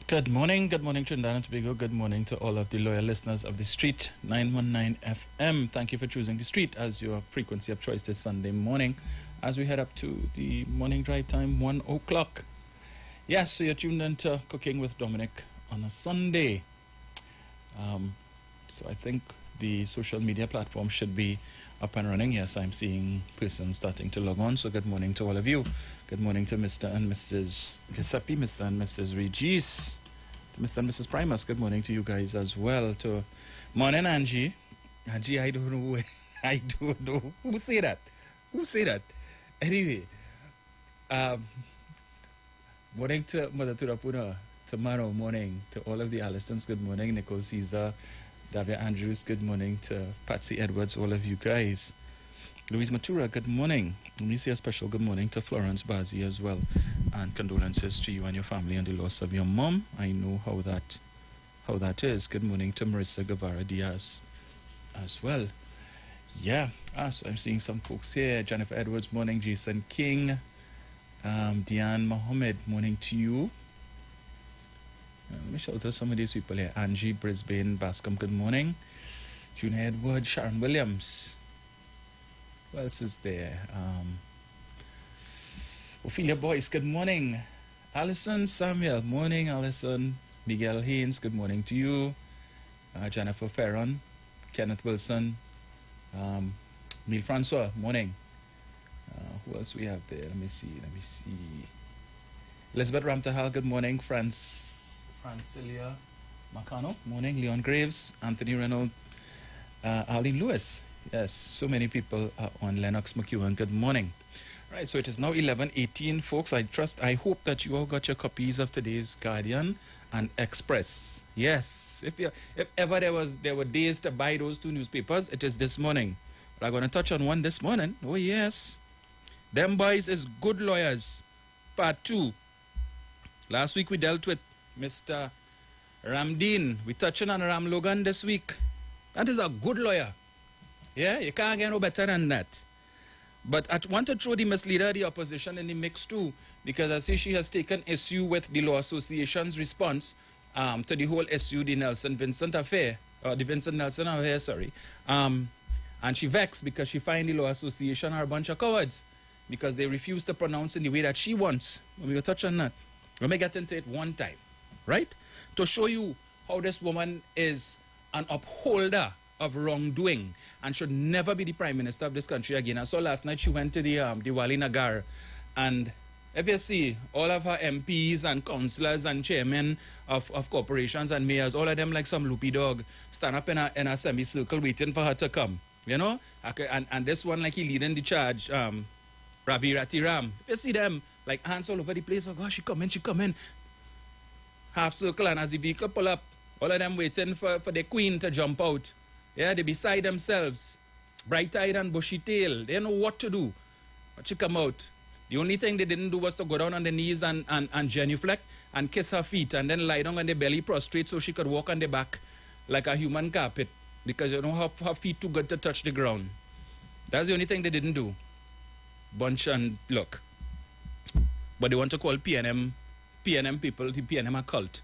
Good morning, Trinidad and Tobago. Good morning to all of the loyal listeners of the Street 919 FM. Thank you for choosing the Street as your frequency of choice this Sunday morning as we head up to the morning drive time, 1 o'clock. Yes, so you're tuned into Cooking with Dominic on a Sunday. So I think the social media platform should be up and running. Yes, I'm seeing persons starting to log on. So good morning to all of you. Good morning to Mr. and Mrs. Giuseppe, Mr. and Mrs. Regis, to Mr. and Mrs. Primus. Good morning to you guys as well. To morning, Angie. Angie, I don't know. I don't know. Who say that? Who say that? Anyway, morning to Mother Turapuna. Tomorrow morning to all of the Allisons. Good morning. Nicole Caesar, Davia Andrews. Good morning to Patsy Edwards. All of you guys. Louise Matura, good morning. Let me say a special good morning to Florence Bazi as well. And condolences to you and your family on the loss of your mom. I know how that is. Good morning to Marissa Guevara Diaz as well. Yeah. So I'm seeing some folks here. Jennifer Edwards, morning. Jason King. Diane Mohammed, morning to you. Let me shout out to some of these people here. Angie Brisbane Bascom, good morning. Junior Edward, Sharon Williams. Who else is there? Ophelia Boyce, good morning. Alison Samuel, morning, Alison. Miguel Haynes, good morning to you. Jennifer Ferron, Kenneth Wilson, Neil Francois, morning. Who else we have there? Let me see. Elizabeth Ramtahal, good morning. Francilia Macano, morning. Leon Graves, Anthony Reynolds, Arlene Lewis. Yes, so many people are on. Lennox McEwen, good morning. Right, so it is now 11:18, folks. I hope that you all got your copies of today's Guardian and Express. Yes, if ever there were days to buy those two newspapers, it is this morning. But I'm going to touch on one this morning. Oh, yes. Them boys is good lawyers. Part 2. Last week we dealt with Mr. Ramdeen. We're touching on Ram Logan this week. That is a good lawyer. Yeah, you can't get no better than that. But I want to throw the misleader, the opposition, in the mix too, because I see she has taken issue with the Law Association's response to the whole issue, the Vincent affair, or the Vincent Nelson affair, sorry. And she vexed because she finds the Law Association are a bunch of cowards because they refuse to pronounce in the way that she wants. We will touch on that. Let me get into it one time, right? To show you how this woman is an upholder of wrongdoing and should never be the prime minister of this country again. I saw last night she went to the Wali Nagar, and if you see all of her MPs and councillors and chairmen of corporations and mayors, all of them like some loopy dog stand up in a semicircle waiting for her to come, you know. And this one, like, he leading the charge, Ravi Ratiram. If you see them like hands all over the place, oh gosh, she come in, half circle, and as the vehicle pull up, all of them waiting for the queen to jump out. Yeah, they beside themselves, bright-eyed and bushy-tailed. They know what to do. But she come out. The only thing they didn't do was to go down on the knees and genuflect and kiss her feet and then lie down on the belly prostrate so she could walk on the back like a human carpet because, you know, her feet too good to touch the ground. That's the only thing they didn't do. Bunch and look. But they want to call PNM people, the PNM a cult.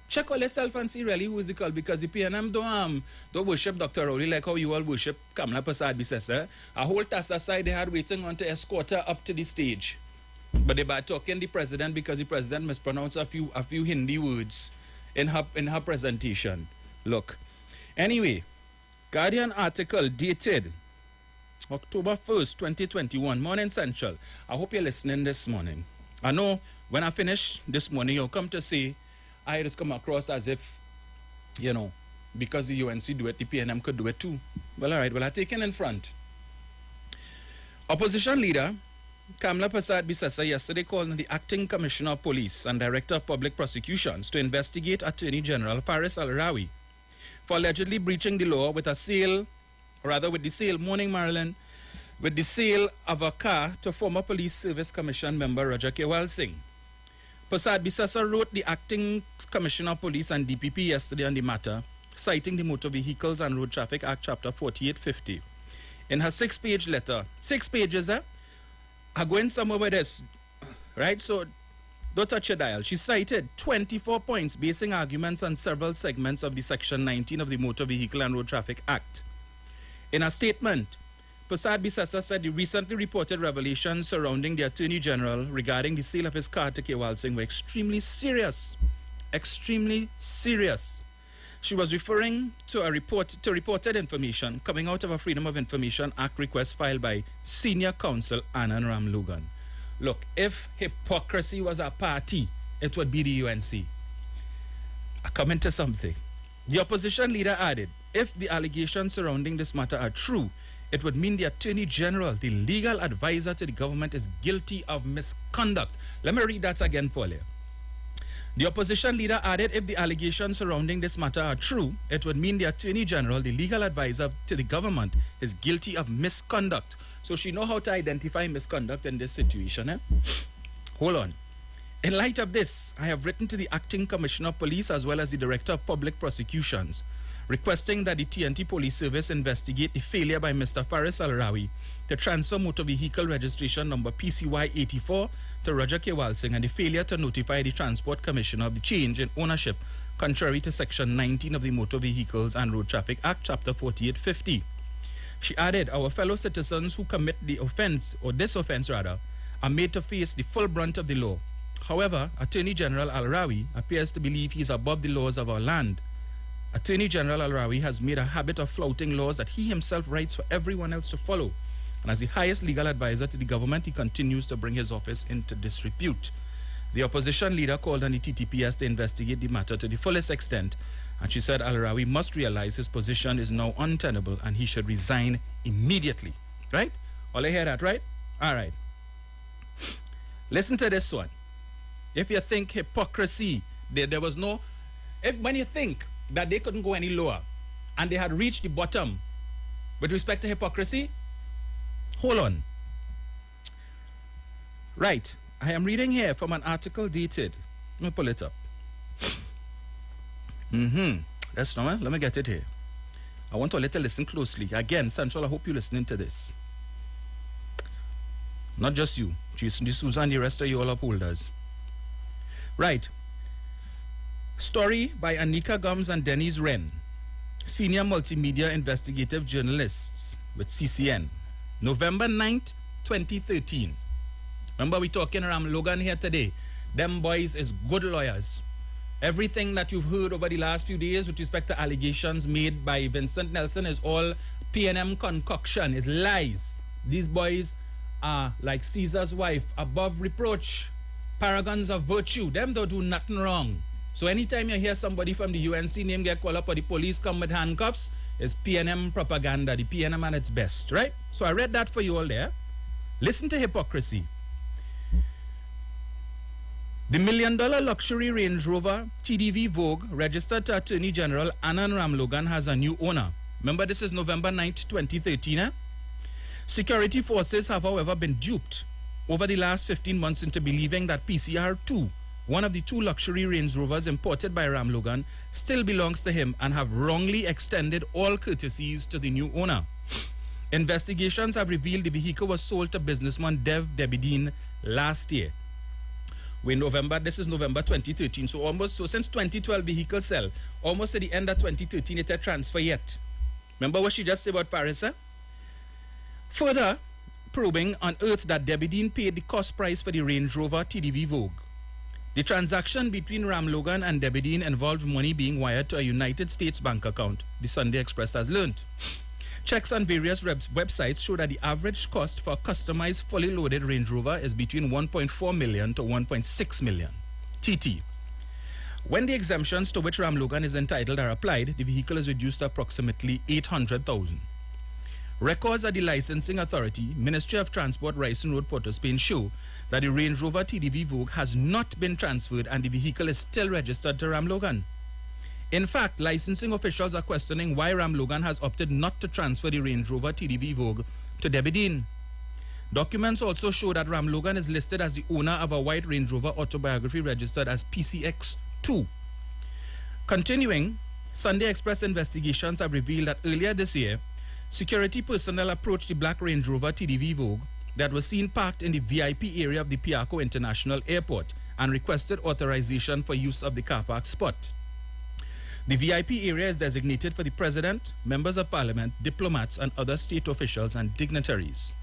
Check all yourself and see really who is the cult, because the PNM don't worship Dr. Rowley like how you all worship Kamala Prasad-Bissessar. A whole task aside they had waiting on to escort her up to the stage. But they bad talking the president because the president mispronounced a few Hindi words in her presentation. Look. Anyway, Guardian article dated October 1st, 2021, Morning Central. I hope you're listening this morning. I know when I finish this morning, you'll come to say, I just come across as if, you know, because the UNC do it, the PNM could do it too. Well, all right, well, I take it in front. Opposition leader Kamala Prasad-Bissessar yesterday called on the acting commissioner of police and director of public prosecutions to investigate Attorney General Faris Al-Rawi for allegedly breaching the law with the sale of a car to former Police Service Commission member Roger Kewal Singh. Prasad-Bissessar wrote the acting commissioner of police and DPP yesterday on the matter, citing the Motor Vehicles and Road Traffic Act chapter 4850. In her 6-page letter, 6 pages, I'm going somewhere with this, right? So Don't touch your dial. She cited 24 points, basing arguments on several segments of the Section 19 of the Motor Vehicle and Road Traffic Act. In a statement, Prasad Bisesa said the recently reported revelations surrounding the Attorney General regarding the sale of his car to Kewal Singh were extremely serious. Extremely serious. She was referring to reported information coming out of a Freedom of Information Act request filed by Senior Counsel Anand Ramlogan. Look, if hypocrisy was a party, it would be the UNC. I come into something. The opposition leader added, if the allegations surrounding this matter are true, it would mean the Attorney General, the legal advisor to the government, is guilty of misconduct. Let me read that again for you. The opposition leader added, if the allegations surrounding this matter are true, it would mean the Attorney General, the legal advisor to the government, is guilty of misconduct. So she know how to identify misconduct in this situation. Hold on. In light of this, I have written to the Acting Commissioner of Police as well as the Director of Public Prosecutions, requesting that the TNT Police Service investigate the failure by Mr. Faris Al-Rawi to transfer motor vehicle registration number PCY 84 to Roger Kewal Singh and the failure to notify the Transport Commissioner of the change in ownership contrary to Section 19 of the Motor Vehicles and Road Traffic Act, Chapter 4850. She added, our fellow citizens who commit the offense, or this offense rather, are made to face the full brunt of the law. However, Attorney General Al-Rawi appears to believe he is above the laws of our land. Attorney General Al-Rawi has made a habit of flouting laws that he himself writes for everyone else to follow. And as the highest legal advisor to the government, he continues to bring his office into disrepute. The opposition leader called on the TTPS to investigate the matter to the fullest extent, and she said Al-Rawi must realize his position is now untenable and he should resign immediately. Right? All I hear that, right? All right. Listen to this one. If you think hypocrisy, there was no... when you think that they couldn't go any lower and they had reached the bottom with respect to hypocrisy, hold on. Right. I am reading here from an article dated. Let me pull it up. That's normal. Let me get it here. I want all you to listen closely. Again, Central, I hope you're listening to this. Not just you. Susan and the rest of you all upholders. Right. Story by Anika Gums and Denise Wren, senior multimedia investigative journalists with CCN. November 9th, 2013. Remember, we talking around Logan here today. Them boys is good lawyers. Everything that you've heard over the last few days with respect to allegations made by Vincent Nelson is all P&M concoction, is lies. These boys are like Caesar's wife, above reproach, paragons of virtue. Them don't do nothing wrong. So anytime you hear somebody from the UNC name get called up or the police come with handcuffs, it's P&M propaganda, the P&M at its best, right? So I read that for you all there. Listen to hypocrisy. The $1 million luxury Range Rover TDV Vogue registered to Attorney General Anand Ramlogan has a new owner. Remember, this is November 9th, 2013. Security forces have, however, been duped over the last 15 months into believing that PCR2, one of the two luxury Range Rovers imported by Ramlogan, still belongs to him and have wrongly extended all courtesies to the new owner. Investigations have revealed the vehicle was sold to businessman Dev Debidin last year. This is November 2013, so since 2012 vehicle sell, almost at the end of 2013 it had transfer yet. Remember what she just said about Farisa? Further probing unearthed that Debidin paid the cost price for the Range Rover TDV Vogue. The transaction between Ramlogan and Debidin involved money being wired to a United States bank account, the Sunday Express has learned. Checks on various websites show that the average cost for a customized, fully loaded Range Rover is between 1.4 million to 1.6 million TT. When the exemptions to which Ramlogan is entitled are applied, the vehicle is reduced to approximately 800,000. Records at the Licensing Authority, Ministry of Transport, Ryson Road, Port of Spain show that the Range Rover TDV Vogue has not been transferred and the vehicle is still registered to Ramlogan. In fact, licensing officials are questioning why Ramlogan has opted not to transfer the Range Rover TDV Vogue to Debidin. Documents also show that Ramlogan is listed as the owner of a white Range Rover autobiography registered as PCX2. Continuing, Sunday Express investigations have revealed that earlier this year, security personnel approached the black Range Rover TDV Vogue that was seen parked in the VIP area of the Piarco International Airport and requested authorization for use of the car park spot. The VIP area is designated for the President, members of Parliament, diplomats, and other state officials and dignitaries.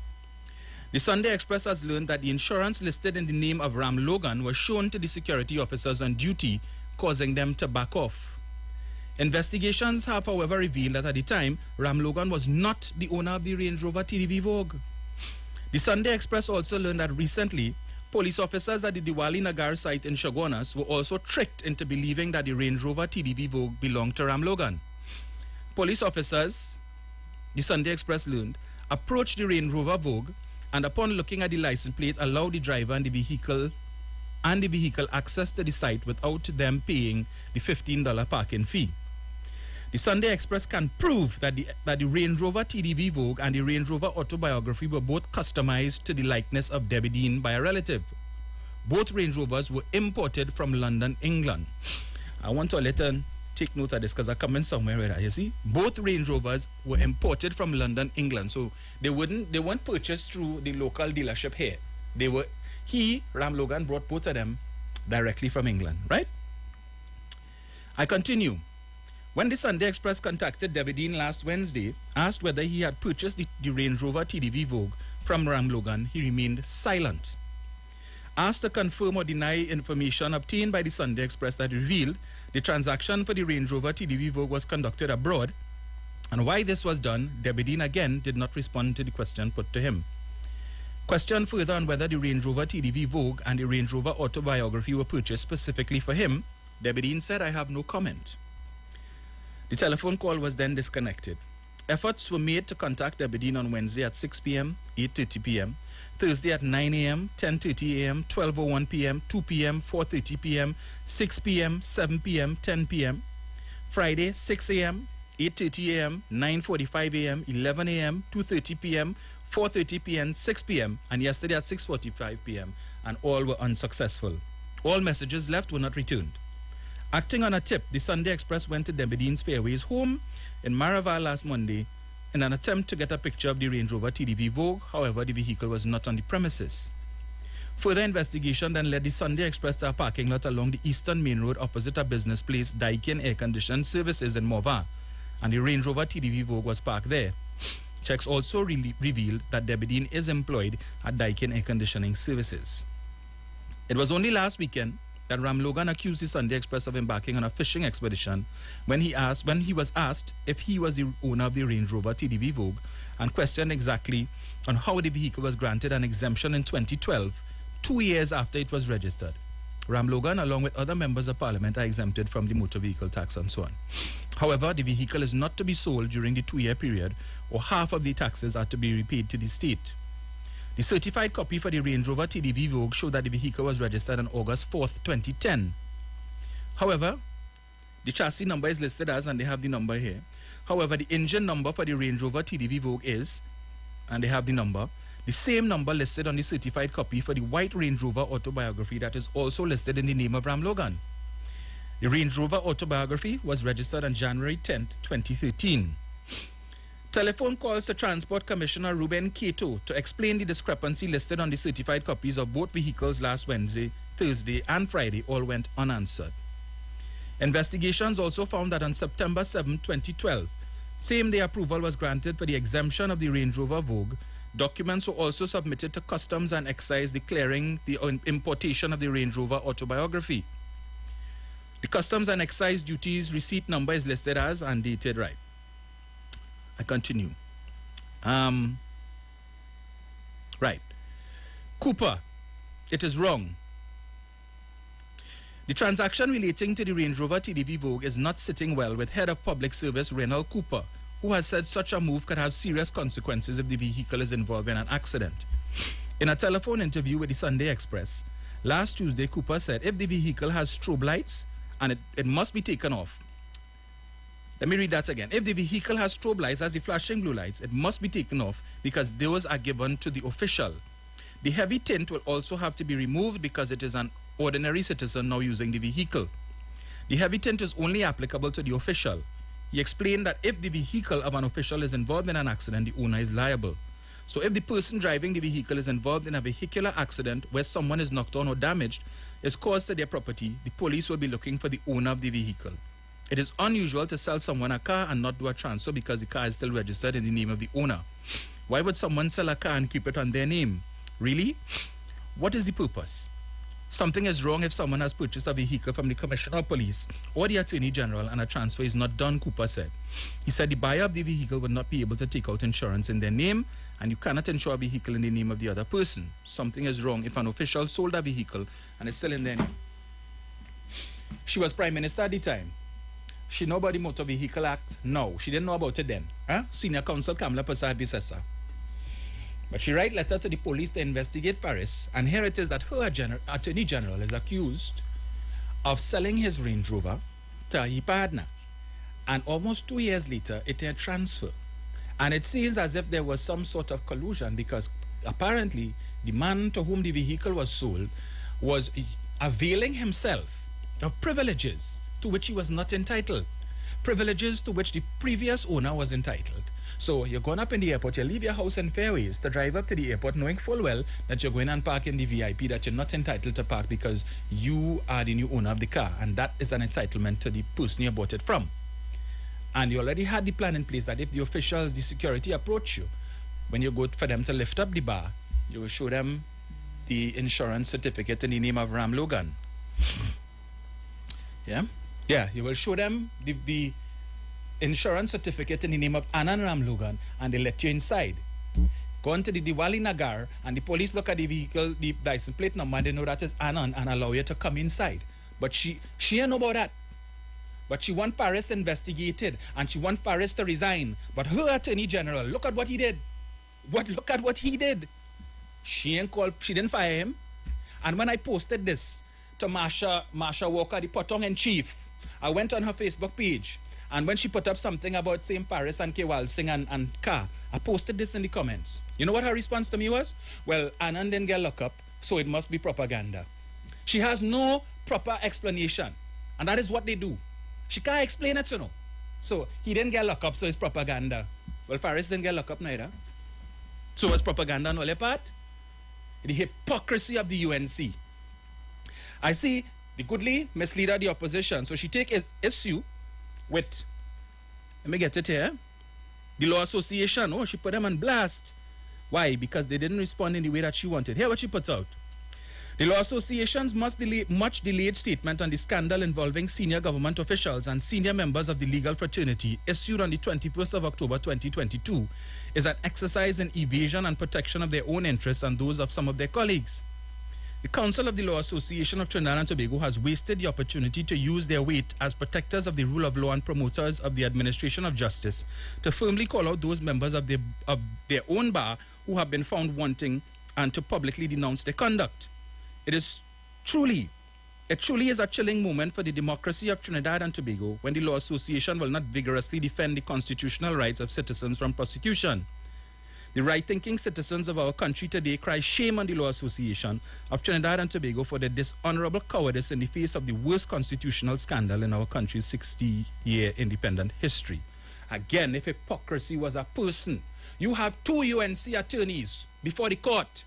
The Sunday Express has learned that the insurance listed in the name of Ram Logan was shown to the security officers on duty, causing them to back off. Investigations have, however, revealed that at the time, Ram Logan was not the owner of the Range Rover TDV Vogue. The Sunday Express also learned that recently, police officers at the Diwali Nagar site in Chaguanas were also tricked into believing that the Range Rover TDV Vogue belonged to Ram Logan. Police officers, the Sunday Express learned, approached the Range Rover Vogue and upon looking at the license plate, allowed the driver and the vehicle access to the site without them paying the $15 parking fee. The Sunday Express can prove that the Range Rover TDV Vogue and the Range Rover Autobiography were both customized to the likeness of Debbie Dean by a relative. Both Range Rovers were imported from London, England. I want to take note of this because I'm coming somewhere with that. You see, both Range Rovers were imported from London, England. So they weren't purchased through the local dealership here. Ram Logan brought both of them directly from England, right? I continue. When the Sunday Express contacted Debbie Dean last Wednesday, asked whether he had purchased the Range Rover TDV Vogue from Ram Logan, he remained silent. Asked to confirm or deny information obtained by the Sunday Express that revealed the transaction for the Range Rover TDV Vogue was conducted abroad, and why this was done, Debbie Dean again did not respond to the question put to him. Questioned further on whether the Range Rover TDV Vogue and the Range Rover Autobiography were purchased specifically for him, Debbie Dean said, "I have no comment." The telephone call was then disconnected. Efforts were made to contact Debbie Dean on Wednesday at 6 p.m., 8:30 p.m., Thursday at 9 a.m., 10:30 a.m., 12:01 p.m., 2 p.m., 4:30 p.m., 6 p.m., 7 p.m., 10 p.m., Friday 6 a.m., 8:30 a.m., 9:45 a.m., 11 a.m., 2:30 p.m., 4:30 p.m., 6 p.m., and yesterday at 6:45 p.m., and all were unsuccessful. All messages left were not returned. Acting on a tip, the Sunday Express went to Debbie Dean's Fairways home in Maraval last Monday in an attempt to get a picture of the Range Rover TDV Vogue. However, the vehicle was not on the premises. Further investigation then led the Sunday Express to a parking lot along the Eastern Main Road opposite a business place, Daikin Air Conditioned Services in Morva, and the Range Rover TDV Vogue was parked there. Checks also revealed that Debbie Dean is employed at Daikin Air Conditioning Services. It was only last weekend that Ram Logan accused the Sunday Express of embarking on a fishing expedition when he was asked if he was the owner of the Range Rover TDV Vogue and questioned exactly on how the vehicle was granted an exemption in 2012, 2 years after it was registered. Ram Logan, along with other members of Parliament, are exempted from the motor vehicle tax and so on. However, the vehicle is not to be sold during the 2-year period, or half of the taxes are to be repaid to the state. The certified copy for the Range Rover TDV Vogue showed that the vehicle was registered on August 4th, 2010. However, the chassis number is listed as, and they have the number here. However, the engine number for the Range Rover TDV Vogue is, and they have the number, the same number listed on the certified copy for the white Range Rover Autobiography that is also listed in the name of Ram Logan. The Range Rover Autobiography was registered on January 10th, 2013. Telephone calls to Transport Commissioner Ruben Cato to explain the discrepancy listed on the certified copies of both vehicles last Wednesday, Thursday, and Friday all went unanswered. Investigations also found that on September 7, 2012, same-day approval was granted for the exemption of the Range Rover Vogue. Documents were also submitted to Customs and Excise declaring the importation of the Range Rover Autobiography. The Customs and Excise duties receipt number is listed as and dated right. I continue. Right. Cooper, it is wrong. The transaction relating to the Range Rover TDV Vogue is not sitting well with Head of Public Service Reynold Cooper, who has said such a move could have serious consequences if the vehicle is involved in an accident. In a telephone interview with the Sunday Express, last Tuesday, Cooper said if the vehicle has strobe lights and it must be taken off. Let me read that again. If the vehicle has strobe lights, as the flashing blue lights, it must be taken off because those are given to the official. The heavy tint will also have to be removed because it is an ordinary citizen now using the vehicle. The heavy tint is only applicable to the official. He explained that if the vehicle of an official is involved in an accident, the owner is liable. So if the person driving the vehicle is involved in a vehicular accident where someone is knocked down or damaged, is caused to their property, the police will be looking for the owner of the vehicle. It is unusual to sell someone a car and not do a transfer because the car is still registered in the name of the owner. Why would someone sell a car and keep it on their name? Really? What is the purpose? Something is wrong if someone has purchased a vehicle from the Commissioner of Police or the Attorney General and a transfer is not done, Cooper said. He said the buyer of the vehicle would not be able to take out insurance in their name, and you cannot insure a vehicle in the name of the other person. Something is wrong if an official sold a vehicle and it's still in their name. She was Prime Minister at the time. She know about the Motor Vehicle Act? No, she didn't know about it then. Senior Counsel Kamala Prasad Bisesa. But she write letter to the police to investigate Paris, and here it is that her Attorney General is accused of selling his Range Rover to her partner. And almost 2 years later, it had transfer. And it seems as if there was some sort of collusion because apparently the man to whom the vehicle was sold was availing himself of privileges to which he was not entitled. Privileges to which the previous owner was entitled. So you're going up in the airport, you leave your house in Fairways to drive up to the airport knowing full well that you're going and park in the VIP that you're not entitled to park because you are the new owner of the car, and that is an entitlement to the person you bought it from. And you already had the plan in place that if the officials, the security approach you, when you go for them to lift up the bar, you will show them the insurance certificate in the name of Ram Logan. Yeah, you will show them the insurance certificate in the name of Anand Ram Logan, and they let you inside. Go on to the Diwali Nagar, and the police look at the vehicle, the license plate number, and they know that is Anand, and allow you to come inside. But she ain't know about that. But she want Paris investigated, and she want Paris to resign. But her Attorney General, look at what he did. Look at what he did. She didn't fire him. And when I posted this to Marsha Walker, the Potong-in-Chief, I went on her Facebook page. And when she put up something about St. Paris and Kewal Singh and Car, I posted this in the comments. You know what her response to me was? Well, Anand didn't get locked up, so it must be propaganda. She has no proper explanation. And that is what they do. She can't explain it, you know. So he didn't get locked up, so it's propaganda. Well, Paris didn't get locked up neither. So it's propaganda on all part. The hypocrisy of the UNC. I see the goodly misleader of the opposition. So she take issue with, let me get it here, the Law Association. Oh, she put them on blast. Why? Because they didn't respond in the way that she wanted. Here what she puts out. The Law Association's much delayed statement on the scandal involving senior government officials and senior members of the legal fraternity issued on the 21st of October 2022 is an exercise in evasion and protection of their own interests and those of some of their colleagues. The Council of the Law Association of Trinidad and Tobago has wasted the opportunity to use their weight as protectors of the rule of law and promoters of the administration of justice to firmly call out those members of their own bar who have been found wanting and to publicly denounce their conduct. It truly is a chilling moment for the democracy of Trinidad and Tobago when the Law Association will not vigorously defend the constitutional rights of citizens from prosecution. The right-thinking citizens of our country today cry shame on the Law Association of Trinidad and Tobago for their dishonorable cowardice in the face of the worst constitutional scandal in our country's 60-year independent history. Again, if hypocrisy was a person, you have 2 UNC attorneys before the court.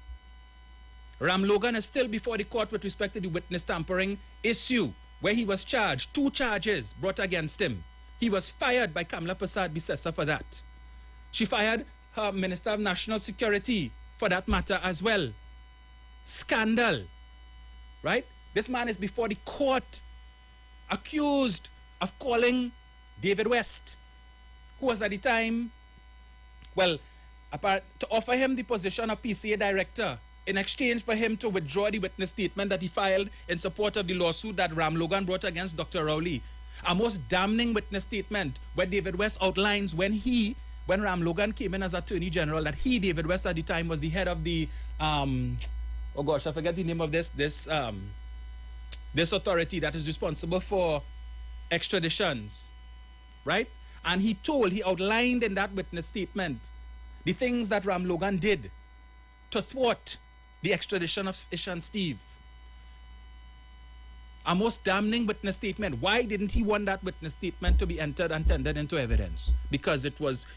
Ram Logan is still before the court with respect to the witness tampering issue, where he was charged, 2 charges brought against him. He was fired by Kamala Prasad Bisesa for that. She fired her Minister of National Security for that matter as well. Scandal, right? This man is before the court accused of calling David West, who was at the time, well, to offer him the position of PCA director in exchange for him to withdraw the witness statement that he filed in support of the lawsuit that Ram Logan brought against Dr. Rowley. A most damning witness statement where David West outlines when Ram Logan came in as Attorney General, that David West at the time was the head of the, oh gosh, I forget the name of this authority that is responsible for extraditions, right? And he outlined in that witness statement the things that Ram Logan did to thwart the extradition of Ishan Steve. A most damning witness statement. Why didn't he want that witness statement to be entered and tendered into evidence? Because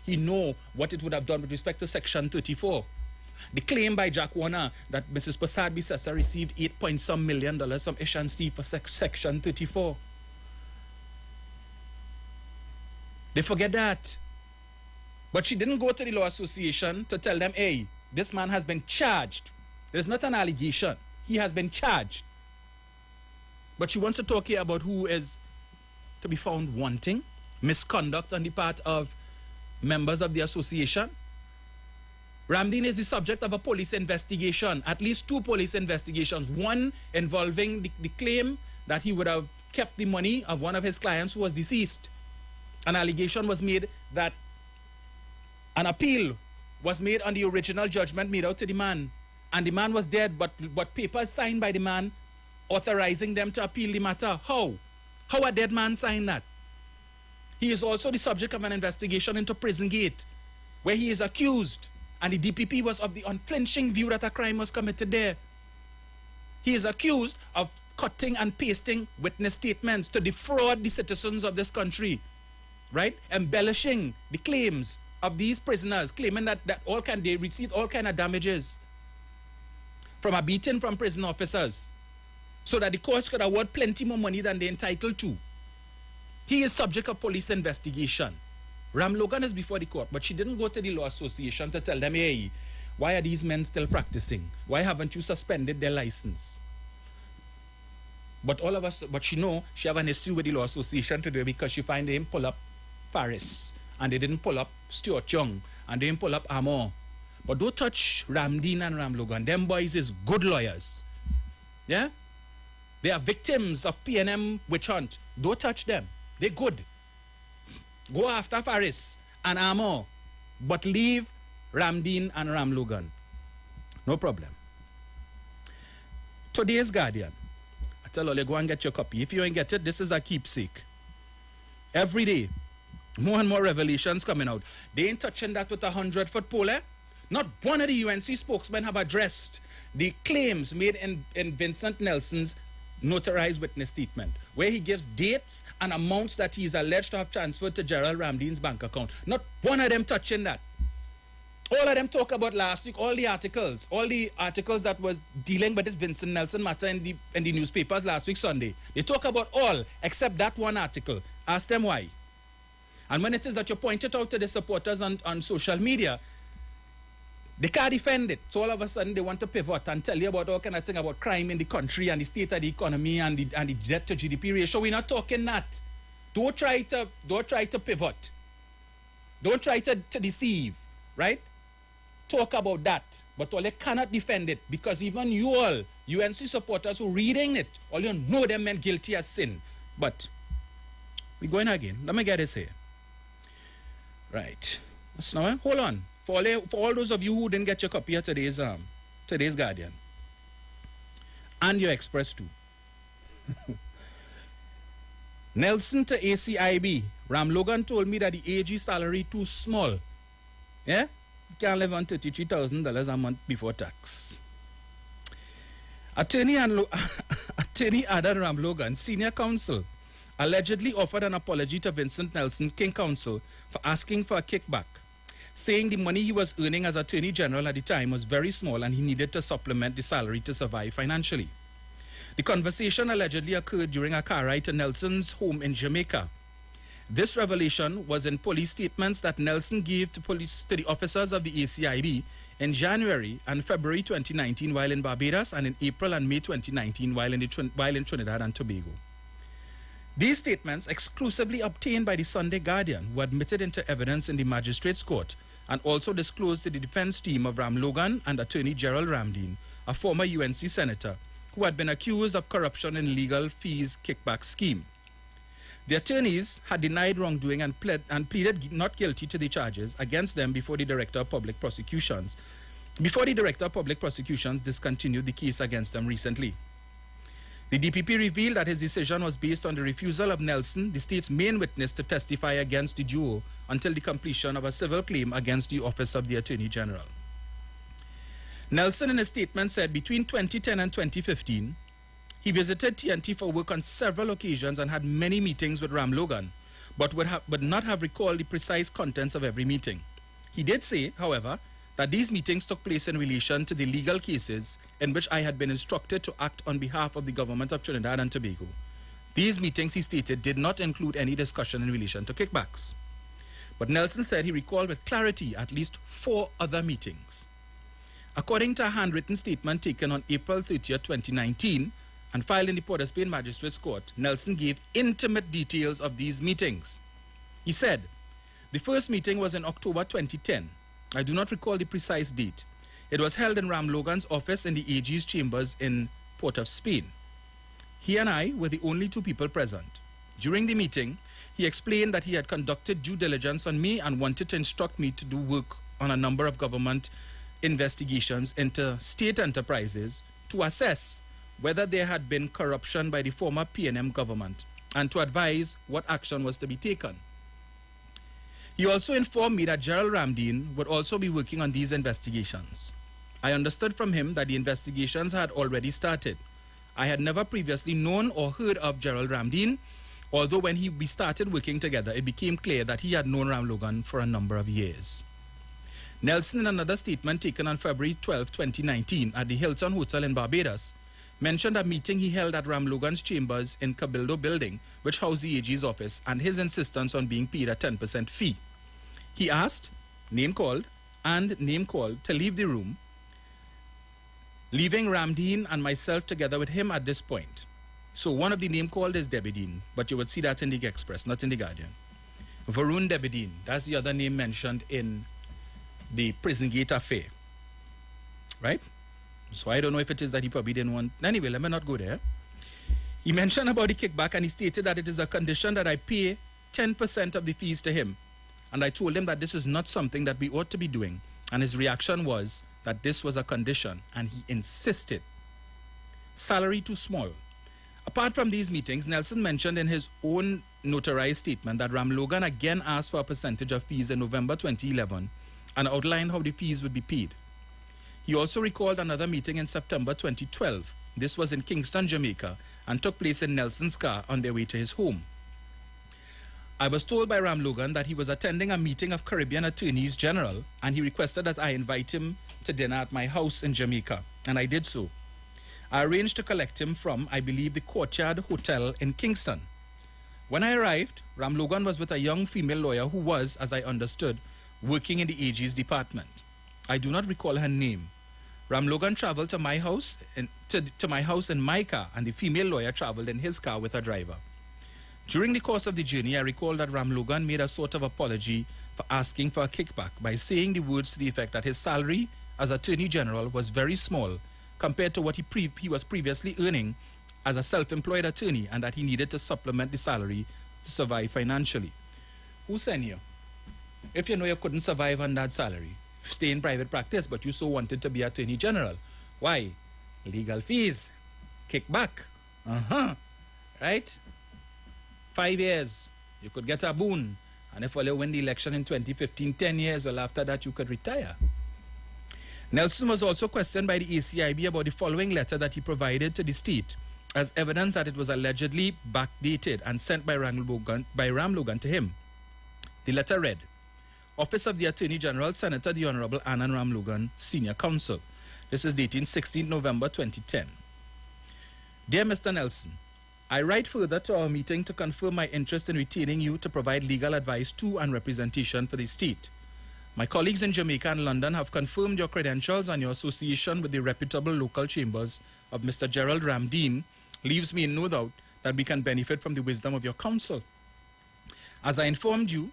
he know what it would have done with respect to Section 34. The claim by Jack Warner that Mrs. Prasad Bissessa received $8 million from Ishansi for Section 34. They forget that. But she didn't go to the Law Association to tell them, hey, this man has been charged. There's not an allegation. He has been charged. But she wants to talk here about who is to be found wanting, misconduct on the part of members of the association. Ramdeen is the subject of a police investigation, at least 2 police investigations, one involving the claim that he would have kept the money of one of his clients who was deceased. An allegation was made that an appeal was made on the original judgment made out to the man, and the man was dead, but papers signed by the man authorizing them to appeal the matter. How? How a dead man signed that? He is also the subject of an investigation into Prison Gate, where he is accused, and the DPP was of the unflinching view that a crime was committed there. He is accused of cutting and pasting witness statements to defraud the citizens of this country, right? Embellishing the claims of these prisoners, claiming that they received all kind of damages from a beating from prison officers, so that the courts could award plenty more money than they're entitled to. He is subject of police investigation. Ram Logan is before the court, but she didn't go to the Law Association to tell them, hey, why are these men still practicing? Why haven't you suspended their license? But she know she have an issue with the Law Association today because she find they didn't pull up Faris, and they didn't pull up Stuart Young, and they didn't pull up Amor. But don't touch Ramdeen and Ram Logan. Them boys is good lawyers. Yeah? They are victims of PNM witch hunt. Don't touch them. They're good. Go after Faris and Amor, but leave Ramdeen and Ram Logan. No problem. Today's Guardian. I tell you, go and get your copy. If you ain't get it, this is a keepsake. Every day, more and more revelations coming out. They ain't touching that with a 100-foot pole, eh? Not one of the UNC spokesmen have addressed the claims made in Vincent Nelson's notarized witness statement, where he gives dates and amounts that he is alleged to have transferred to Gerald Ramdeen's bank account. Not one of them touching that. All of them talk about last week, all the articles that was dealing with this Vincent Nelson matter in the newspapers last week Sunday. They talk about all except that one article. Ask them why. And when it is that you point it out to the supporters on social media, they can't defend it. So all of a sudden they want to pivot and tell you about all kind of thing about crime in the country and the state of the economy and the debt to GDP ratio. We're not talking that. Don't try to pivot. Don't try to deceive, right? Talk about that. But all you cannot defend it, because even you all, UNC supporters who reading it, all you know them men guilty as sin. But we're going again. Let me get this here. Right. So now, hold on. For all those of you who didn't get your copy of today's Guardian, and your Express too. Nelson to ACIB. Ram Logan told me that the AG salary too small. Yeah? You can't live on $33,000 a month before tax. Attorney Adan Ram Logan, senior counsel, allegedly offered an apology to Vincent Nelson, King Counsel, for asking for a kickback, saying the money he was earning as Attorney General at the time was very small and he needed to supplement the salary to survive financially. The conversation allegedly occurred during a car ride to Nelson's home in Jamaica. This revelation was in police statements that Nelson gave to the officers of the ACIB in January and February 2019 while in Barbados, and in April and May 2019 while in Trinidad and Tobago. These statements, exclusively obtained by the Sunday Guardian, were admitted into evidence in the Magistrates Court and also disclosed to the defense team of Ram Logan and Attorney Gerald Ramdeen, a former UNC senator, who had been accused of corruption in legal fees kickback scheme. The attorneys had denied wrongdoing and pleaded not guilty to the charges against them before the Director of Public Prosecutions discontinued the case against them recently. The DPP revealed that his decision was based on the refusal of Nelson, the state's main witness, to testify against the duo until the completion of a civil claim against the Office of the Attorney General. Nelson, in a statement, said between 2010 and 2015, He visited TNT for work on several occasions and had many meetings with Ram Logan, but would not have recalled the precise contents of every meeting. He did say, however, that these meetings took place in relation to the legal cases in which I had been instructed to act on behalf of the government of Trinidad and Tobago. These meetings, he stated, did not include any discussion in relation to kickbacks. But Nelson said he recalled with clarity at least 4 other meetings. According to a handwritten statement taken on April 30, 2019, and filed in the Port of Spain Magistrates Court, Nelson gave intimate details of these meetings. He said, the first meeting was in October 2010. I do not recall the precise date. It was held in Ram Logan's office in the AG's chambers in Port of Spain. He and I were the only 2 people present. During the meeting, he explained that he had conducted due diligence on me and wanted to instruct me to do work on a number of government investigations into state enterprises to assess whether there had been corruption by the former PNM government and to advise what action was to be taken. He also informed me that Gerald Ramdeen would also be working on these investigations. I understood from him that the investigations had already started. I had never previously known or heard of Gerald Ramdeen, although when we started working together, it became clear that he had known Ram Logan for a number of years. Nelson, in another statement taken on February 12, 2019 at the Hilton Hotel in Barbados, mentioned a meeting he held at Ram Logan's chambers in Cabildo building, which housed the AG's office, and his insistence on being paid a 10% fee. He asked, name called, to leave the room, leaving Ramdeen and myself together with him at this point. So one of the name called is Debbie Dean, but you would see that in the Express, not in the Guardian. Varun Debbie Dean, that's the other name mentioned in the Prison Gate affair, right? So I don't know if it is that he probably didn't want. Anyway, let me not go there. He mentioned about the kickback and he stated that it is a condition that I pay 10% of the fees to him. And I told him that this is not something that we ought to be doing. And his reaction was that this was a condition and he insisted. Salary too small. Apart from these meetings, Nelson mentioned in his own notarized statement that Ram Logan again asked for a percentage of fees in November 2011 and outlined how the fees would be paid. He also recalled another meeting in September 2012. This was in Kingston, Jamaica, and took place in Nelson's car on their way to his home. I was told by Ram Logan that he was attending a meeting of Caribbean Attorneys General, and he requested that I invite him to dinner at my house in Jamaica, and I did so. I arranged to collect him from, I believe, the Courtyard Hotel in Kingston. When I arrived, Ram Logan was with a young female lawyer who was, as I understood, working in the AG's department. I do not recall her name. Ram Logan traveled to my house in my car, and the female lawyer traveled in his car with a driver. During the course of the journey, I recall that Ram Logan made a sort of apology for asking for a kickback by saying the words to the effect that his salary as Attorney General was very small compared to what he was previously earning as a self-employed attorney, and that he needed to supplement the salary to survive financially. Who sent you? If you know you couldn't survive on that salary, stay in private practice, but you so wanted to be Attorney General. Why? Legal fees, kickback. Right? 5 years, you could get a boon. And if you win the election in 2015, 10 years, well, after that, you could retire. Nelson was also questioned by the ACIB about the following letter that he provided to the state as evidence that it was allegedly backdated and sent by Ram Logan to him. The letter read, Office of the Attorney General, Senator the Honorable Annan Ram Logan, Senior Counsel. This is dated 16 November 2010. Dear Mr. Nelson, I write further to our meeting to confirm my interest in retaining you to provide legal advice to and representation for the state. My colleagues in Jamaica and London have confirmed your credentials, and your association with the reputable local chambers of Mr. Gerald Ramdeen leaves me in no doubt that we can benefit from the wisdom of your counsel. As I informed you,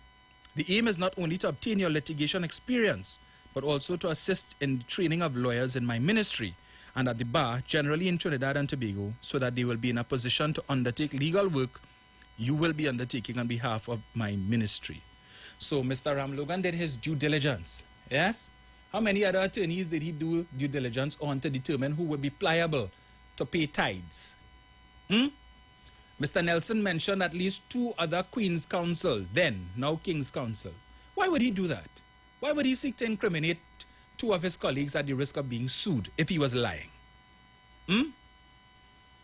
the aim is not only to obtain your litigation experience, but also to assist in the training of lawyers in my ministry and at the bar, generally in Trinidad and Tobago, so that they will be in a position to undertake legal work you will be undertaking on behalf of my ministry. So Mr. Ram Logan did his due diligence, yes? How many other attorneys did he do due diligence on to determine who would be pliable to pay tithes? Mr. Nelson mentioned at least 2 other Queen's Counsel, then, now King's Counsel. Why would he do that? Why would he seek to incriminate 2 of his colleagues at the risk of being sued if he was lying?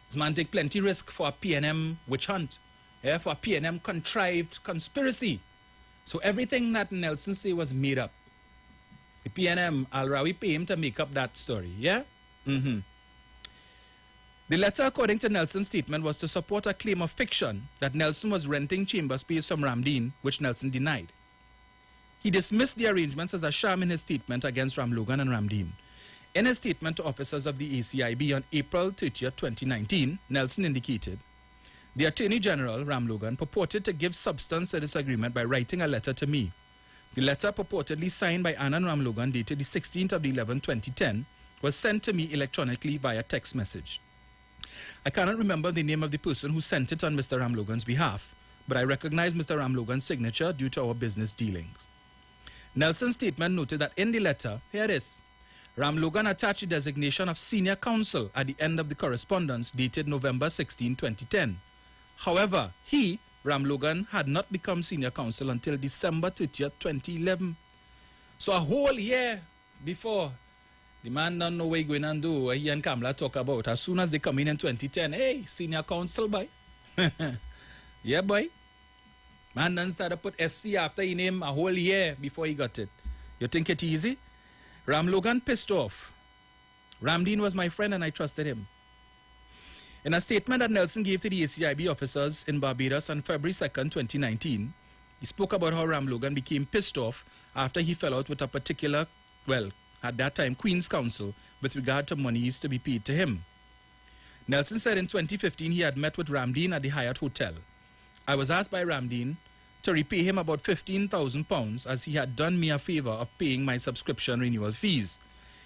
This man take plenty risk for a PNM witch hunt, yeah, for a PNM contrived conspiracy. So everything that Nelson say was made up. The PNM, Al-Rawi pay him to make up that story, yeah? The letter, according to Nelson's statement, was to support a claim of fiction that Nelson was renting chamber space from Ramdeen, which Nelson denied. He dismissed the arrangements as a sham in his statement against Ramlogan and Ramdeen. In his statement to officers of the ACIB on April 30th, 2019, Nelson indicated, the Attorney General, Ramlogan, purported to give substance to this agreement by writing a letter to me. The letter, purportedly signed by Anand Ramlogan, dated the 16th of the 11th, 2010, was sent to me electronically via text message. I cannot remember the name of the person who sent it on Mr. Ramlogan's behalf, but I recognize Mr. Ramlogan's signature due to our business dealings. Nelson's statement noted that in the letter, here it is, Ramlogan attached the designation of senior counsel at the end of the correspondence dated November 16, 2010. However, he, Ramlogan, had not become senior counsel until December 30th, 2011. So a whole year before, the man don't know what he's going to do, what he and Kamala talk about. As soon as they come in 2010, hey, senior counsel, boy. Yeah, boy. Man done started to put SC after he named a whole year before he got it. You think it easy? Ramlogan pissed off. Ramdeen was my friend and I trusted him. In a statement that Nelson gave to the ACIB officers in Barbados on February 2nd, 2019, he spoke about how Ramlogan became pissed off after he fell out with a particular, well, at that time, Queen's Counsel, with regard to monies to be paid to him. Nelson said in 2015 he had met with Ramdeen at the Hyatt Hotel. I was asked by Ramdeen to repay him about £15,000 as he had done me a favor of paying my subscription renewal fees.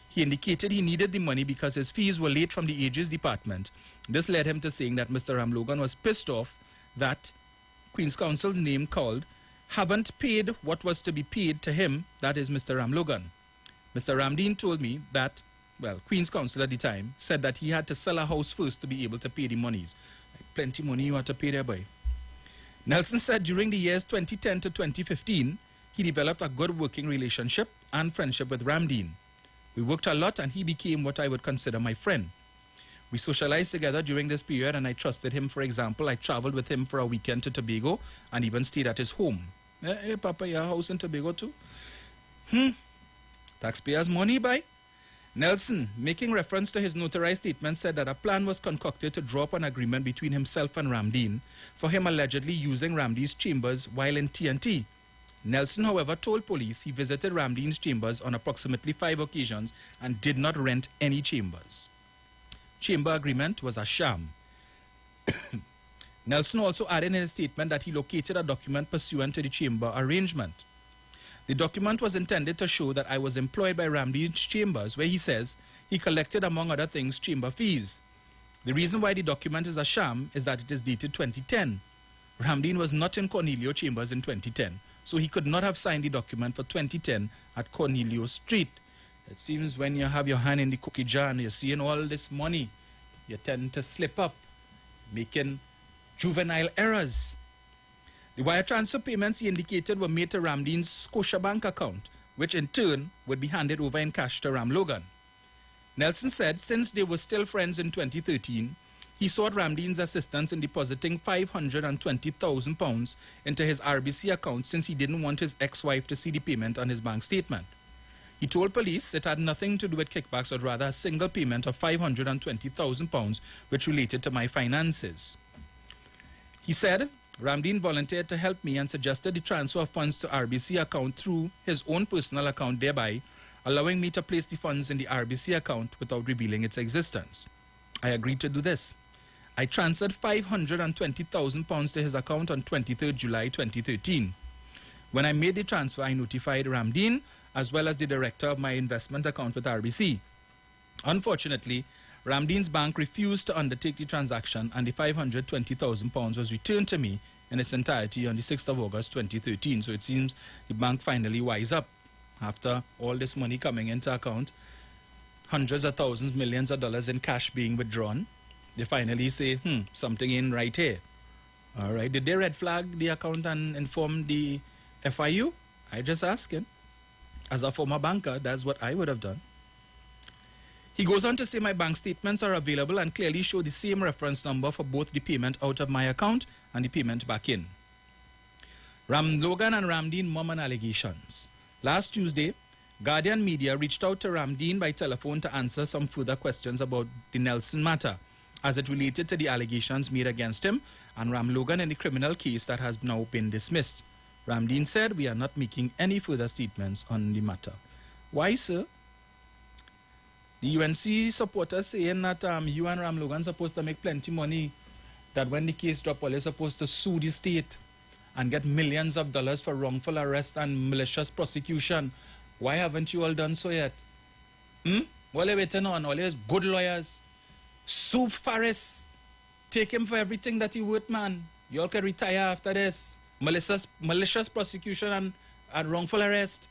He indicated he needed the money because his fees were late from the Ages Department. This led him to saying that Mr. Ramlogan was pissed off that Queen's Counsel's name called haven't paid what was to be paid to him, that is Mr. Ramlogan. Mr. Ramdeen told me that, well, Queen's Counsel at the time said that he had to sell a house first to be able to pay the monies. Plenty money you had to pay there, boy. Nelson said during the years 2010 to 2015, he developed a good working relationship and friendship with Ramdeen. We worked a lot and he became what I would consider my friend. We socialized together during this period and I trusted him. For example, I traveled with him for a weekend to Tobago and even stayed at his home. Hey, Papa, your house in Tobago too? Taxpayers' money, boy. Nelson, making reference to his notarized statement, said that a plan was concocted to draw up an agreement between himself and Ramdeen for him allegedly using Ramdeen's chambers while in TNT. Nelson, however, told police he visited Ramdeen's chambers on approximately 5 occasions and did not rent any chambers. Chamber agreement was a sham. Nelson also added in his statement that he located a document pursuant to the chamber arrangement. The document was intended to show that I was employed by Ramdeen's chambers, where he says he collected, among other things, chamber fees. The reason why the document is a sham is that it is dated 2010. Ramdeen was not in Cornelio Chambers in 2010, so he could not have signed the document for 2010 at Cornelio Street. It seems when you have your hand in the cookie jar and you're seeing all this money, you tend to slip up, making juvenile errors. The wire transfer payments he indicated were made to Ramdeen's Scotiabank account, which in turn would be handed over in cash to Ramlogan. Nelson said since they were still friends in 2013, he sought Ramdeen's assistance in depositing £520,000 into his RBC account since he didn't want his ex-wife to see the payment on his bank statement. He told police it had nothing to do with kickbacks, but rather a single payment of £520,000 which related to my finances. He said Ramdeen volunteered to help me and suggested the transfer of funds to RBC account through his own personal account, thereby allowing me to place the funds in the RBC account without revealing its existence. I agreed to do this. I transferred £520,000 to his account on 23rd July 2013. When I made the transfer, I notified Ramdeen as well as the director of my investment account with RBC. Unfortunately, Ramdeen's bank refused to undertake the transaction and the £520,000 was returned to me in its entirety on the 6th of August 2013. So it seems the bank finally wised up after all this money coming into account, hundreds of thousands, millions of dollars in cash being withdrawn. They finally say, something ain't right here. All right, did they red flag the account and inform the FIU? I just asking. As a former banker, that's what I would have done. He goes on to say, my bank statements are available and clearly show the same reference number for both the payment out of my account and the payment back in. Ram Logan and Ramdeen mom on allegations. Last Tuesday, Guardian Media reached out to Ramdeen by telephone to answer some further questions about the Nelson matter as it related to the allegations made against him and Ram Logan in the criminal case that has now been dismissed. Ramdeen said, we are not making any further statements on the matter. Why, sir? The UNC supporters saying that you and Ram Logan supposed to make plenty money, that when the case dropped, all you're supposed to sue the state and get millions of dollars for wrongful arrest and malicious prosecution. Why haven't you all done so yet? What are you waiting on? All is good lawyers. Sue Faris. Take him for everything that he worth, man. You all can retire after this. Malicious prosecution and wrongful arrest.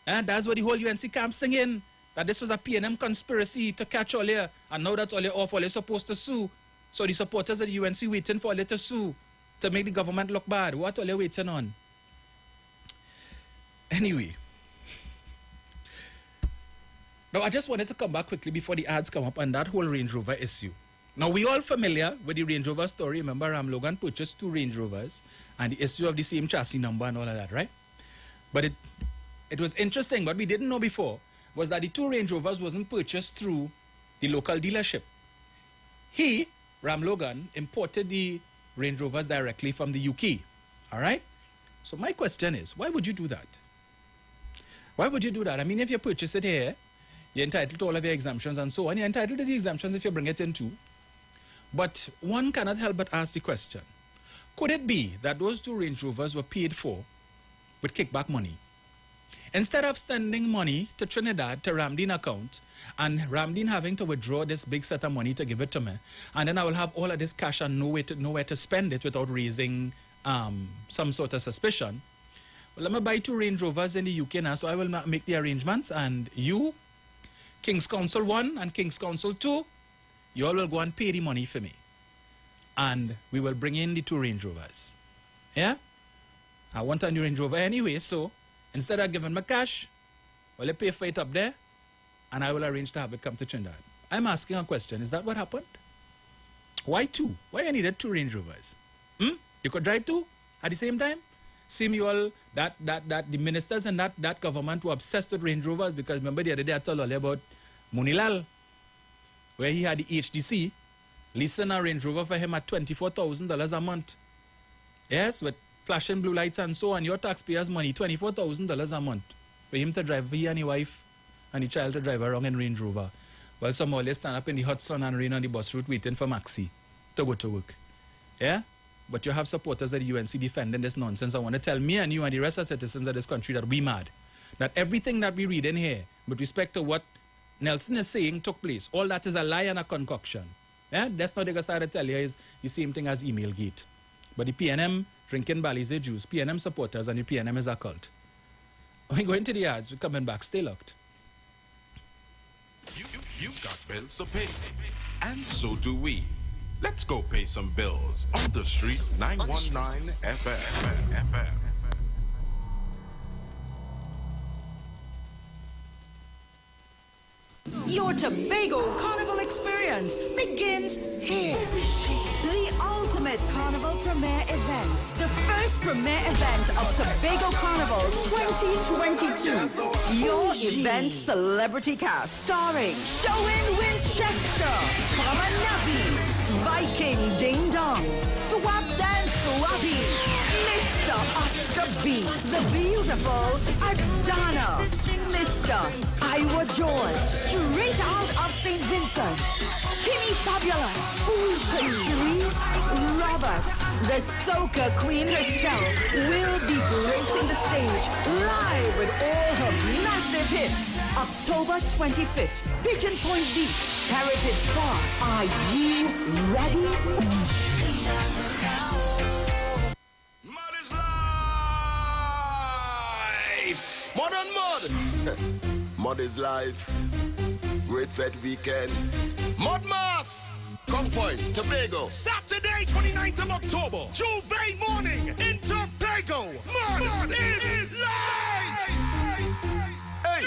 And that's what the whole UNC camp singing. That this was a PNM conspiracy to catch all here. And now that all you're off, all you're supposed to sue. So the supporters of the UNC waiting for all you to sue. To make the government look bad. What all you waiting on? Anyway. Now, I just wanted to come back quickly before the ads come up on that whole Range Rover issue. Now, we all familiar with the Range Rover story. Remember, Ram Logan purchased 2 Range Rovers and the issue of the same chassis number and all of that, right? But it was interesting. What we didn't know before was that the 2 Range Rovers wasn't purchased through the local dealership. He, Ram Logan, imported the Range Rovers directly from the UK, all right? So my question is, why would you do that? Why would you do that? I mean, if you purchase it here, you're entitled to all of your exemptions and so on. You're entitled to the exemptions if you bring it in too. But one cannot help but ask the question, could it be that those 2 Range Rovers were paid for with kickback money? Instead of sending money to Trinidad to Ramdeen account and Ramdeen having to withdraw this big set of money to give it to me, and then I will have all of this cash and nowhere to spend it without raising some sort of suspicion. Well, let me buy 2 Range Rovers in the UK now, so I will make the arrangements, and you, King's Council 1 and King's Council 2, you all will go and pay the money for me. And we will bring in the 2 Range Rovers. Yeah? I want a new Range Rover anyway, so instead of giving me cash, well, I pay for it up there, and I will arrange to have it come to Trinidad. I'm asking a question. Is that what happened? Why 2? Why I needed 2 Range Rovers? You could drive 2 at the same time? Seem you all, that the ministers and that government were obsessed with Range Rovers, because remember the other day I told you about Munilal, where he had the HDC, leasing a Range Rover for him at $24,000 a month. Yes, with flashing blue lights and so on, your taxpayers' money, $24,000 a month for him to drive, for he and his wife and the child to drive around in Range Rover. While some always stand up in the hot sun and rain on the bus route waiting for Maxi to go to work. Yeah? But you have supporters of the UNC defending this nonsense. I want to tell me and you and the rest of citizens of this country that we mad. That everything that we read in here with respect to what Nelson is saying took place, all that is a lie and a concoction. Yeah? That's not they're going to start to tell you is the same thing as email gate. But the PNM drinking Balize juice, PNM supporters, and the PNM is a cult. When we go into the ads, we're coming back. Stay locked. You've got bills to pay, and so do we. Let's go pay some bills on the street 919 FM. Your Tobago Carnival experience begins here. The ultimate carnival premiere event. The first premiere event of Tobago Carnival 2022. Your event celebrity cast starring Showin Winchester, Kamanabi, Viking Ding Dong, Swap Dan Swabi, Mr. Oscar B, the beautiful Adana, Mr. Iwer George, straight out of St. Vincent, Kimmy Fabulous, Patrice Roberts, the soca queen herself, will be gracing the stage live with all her massive hits. October 25th, Pigeon Point Beach, Heritage Park. Are you ready? Mud is life! Mud on mud! Mud is life. Great Fed weekend. Mud Mass! Kong Point, Tobago. Saturday, 29th of October. Juve morning in Tobago. Mud is life! Hey!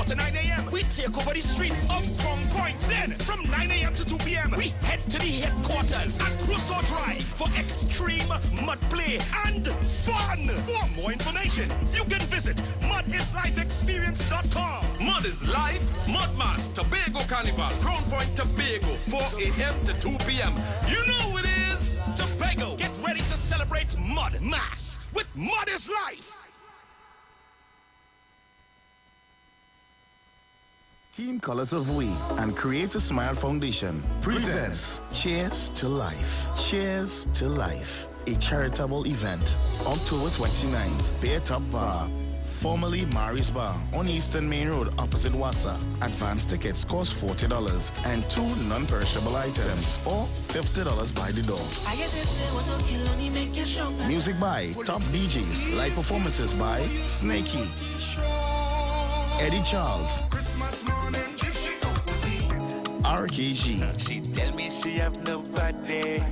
4 to 9 a.m., we take over the streets of Crown Point. Then, from 9 a.m. to 2 p.m., we head to the headquarters at Crusoe Drive for extreme mud play and fun. For more information, you can visit mudislifeexperience.com. Mud is Life, Mudmas, Tobago Carnival, Crown Point, Tobago, 4 a.m. to 2 p.m. You know it is Tobago. Get ready to celebrate Mud Mass with Mud is Life. Team Colors of We and Create a Smile Foundation presents Cheers to Life. Cheers to Life, a charitable event. October 29th, Bear Top Bar, formerly Mari's Bar, on Eastern Main Road opposite Wassa. Advance tickets cost $40 and 2 non-perishable items, or $50 by the door. Music by top DJs, live performances by Snakey, Eddie Charles, RKG, she tell me she have nobody,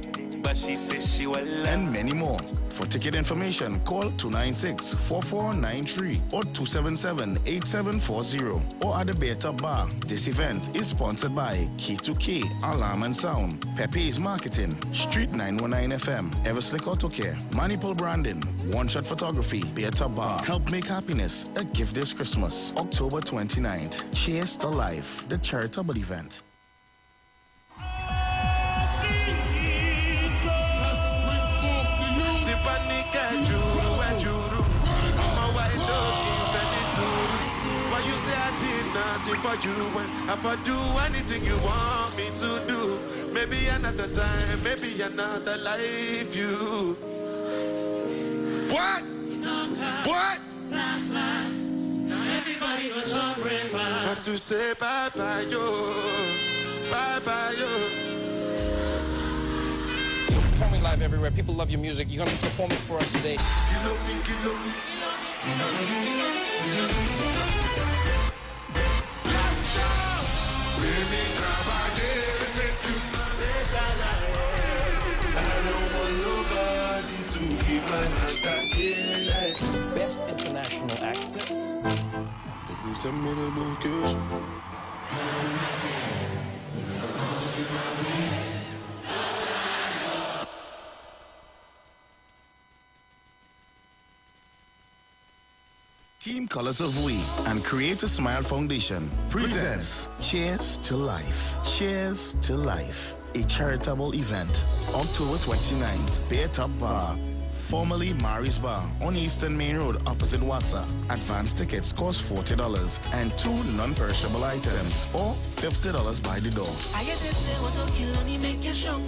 but she says she will love. And many more. For ticket information, call 296-4493 or 277-8740 or at the Beta Bar. This event is sponsored by K2K, Alarm and Sound, Pepe's Marketing, Street 919 FM, Everslick Auto Care, Manipul Branding, One Shot Photography, Beta Bar. Help make happiness a gift this Christmas, October 29th. Cheers to Life, the charitable event. For you, if I do anything you want me to do, maybe another time, maybe another life. You what? What? Last, now everybody gonna jump right by. Have to say bye bye yo, bye bye yo. You're performing live everywhere. People love your music. You're gonna be performing for us today. Best international act. If you send me the location. Team Colors of We and Create a Smile Foundation presents Cheers to Life. Cheers to Life, a charitable event. October 29th, Bear Top Bar, formerly Mari's Bar, on Eastern Main Road opposite Wassa. Advance tickets cost $40 and 2 non-perishable items, or $50 by the door.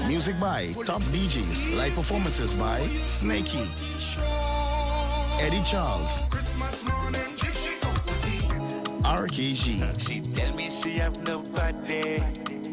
Music by top DJs, live performances by Snakey, Eddie Charles, RKG, she tell me she have nobody,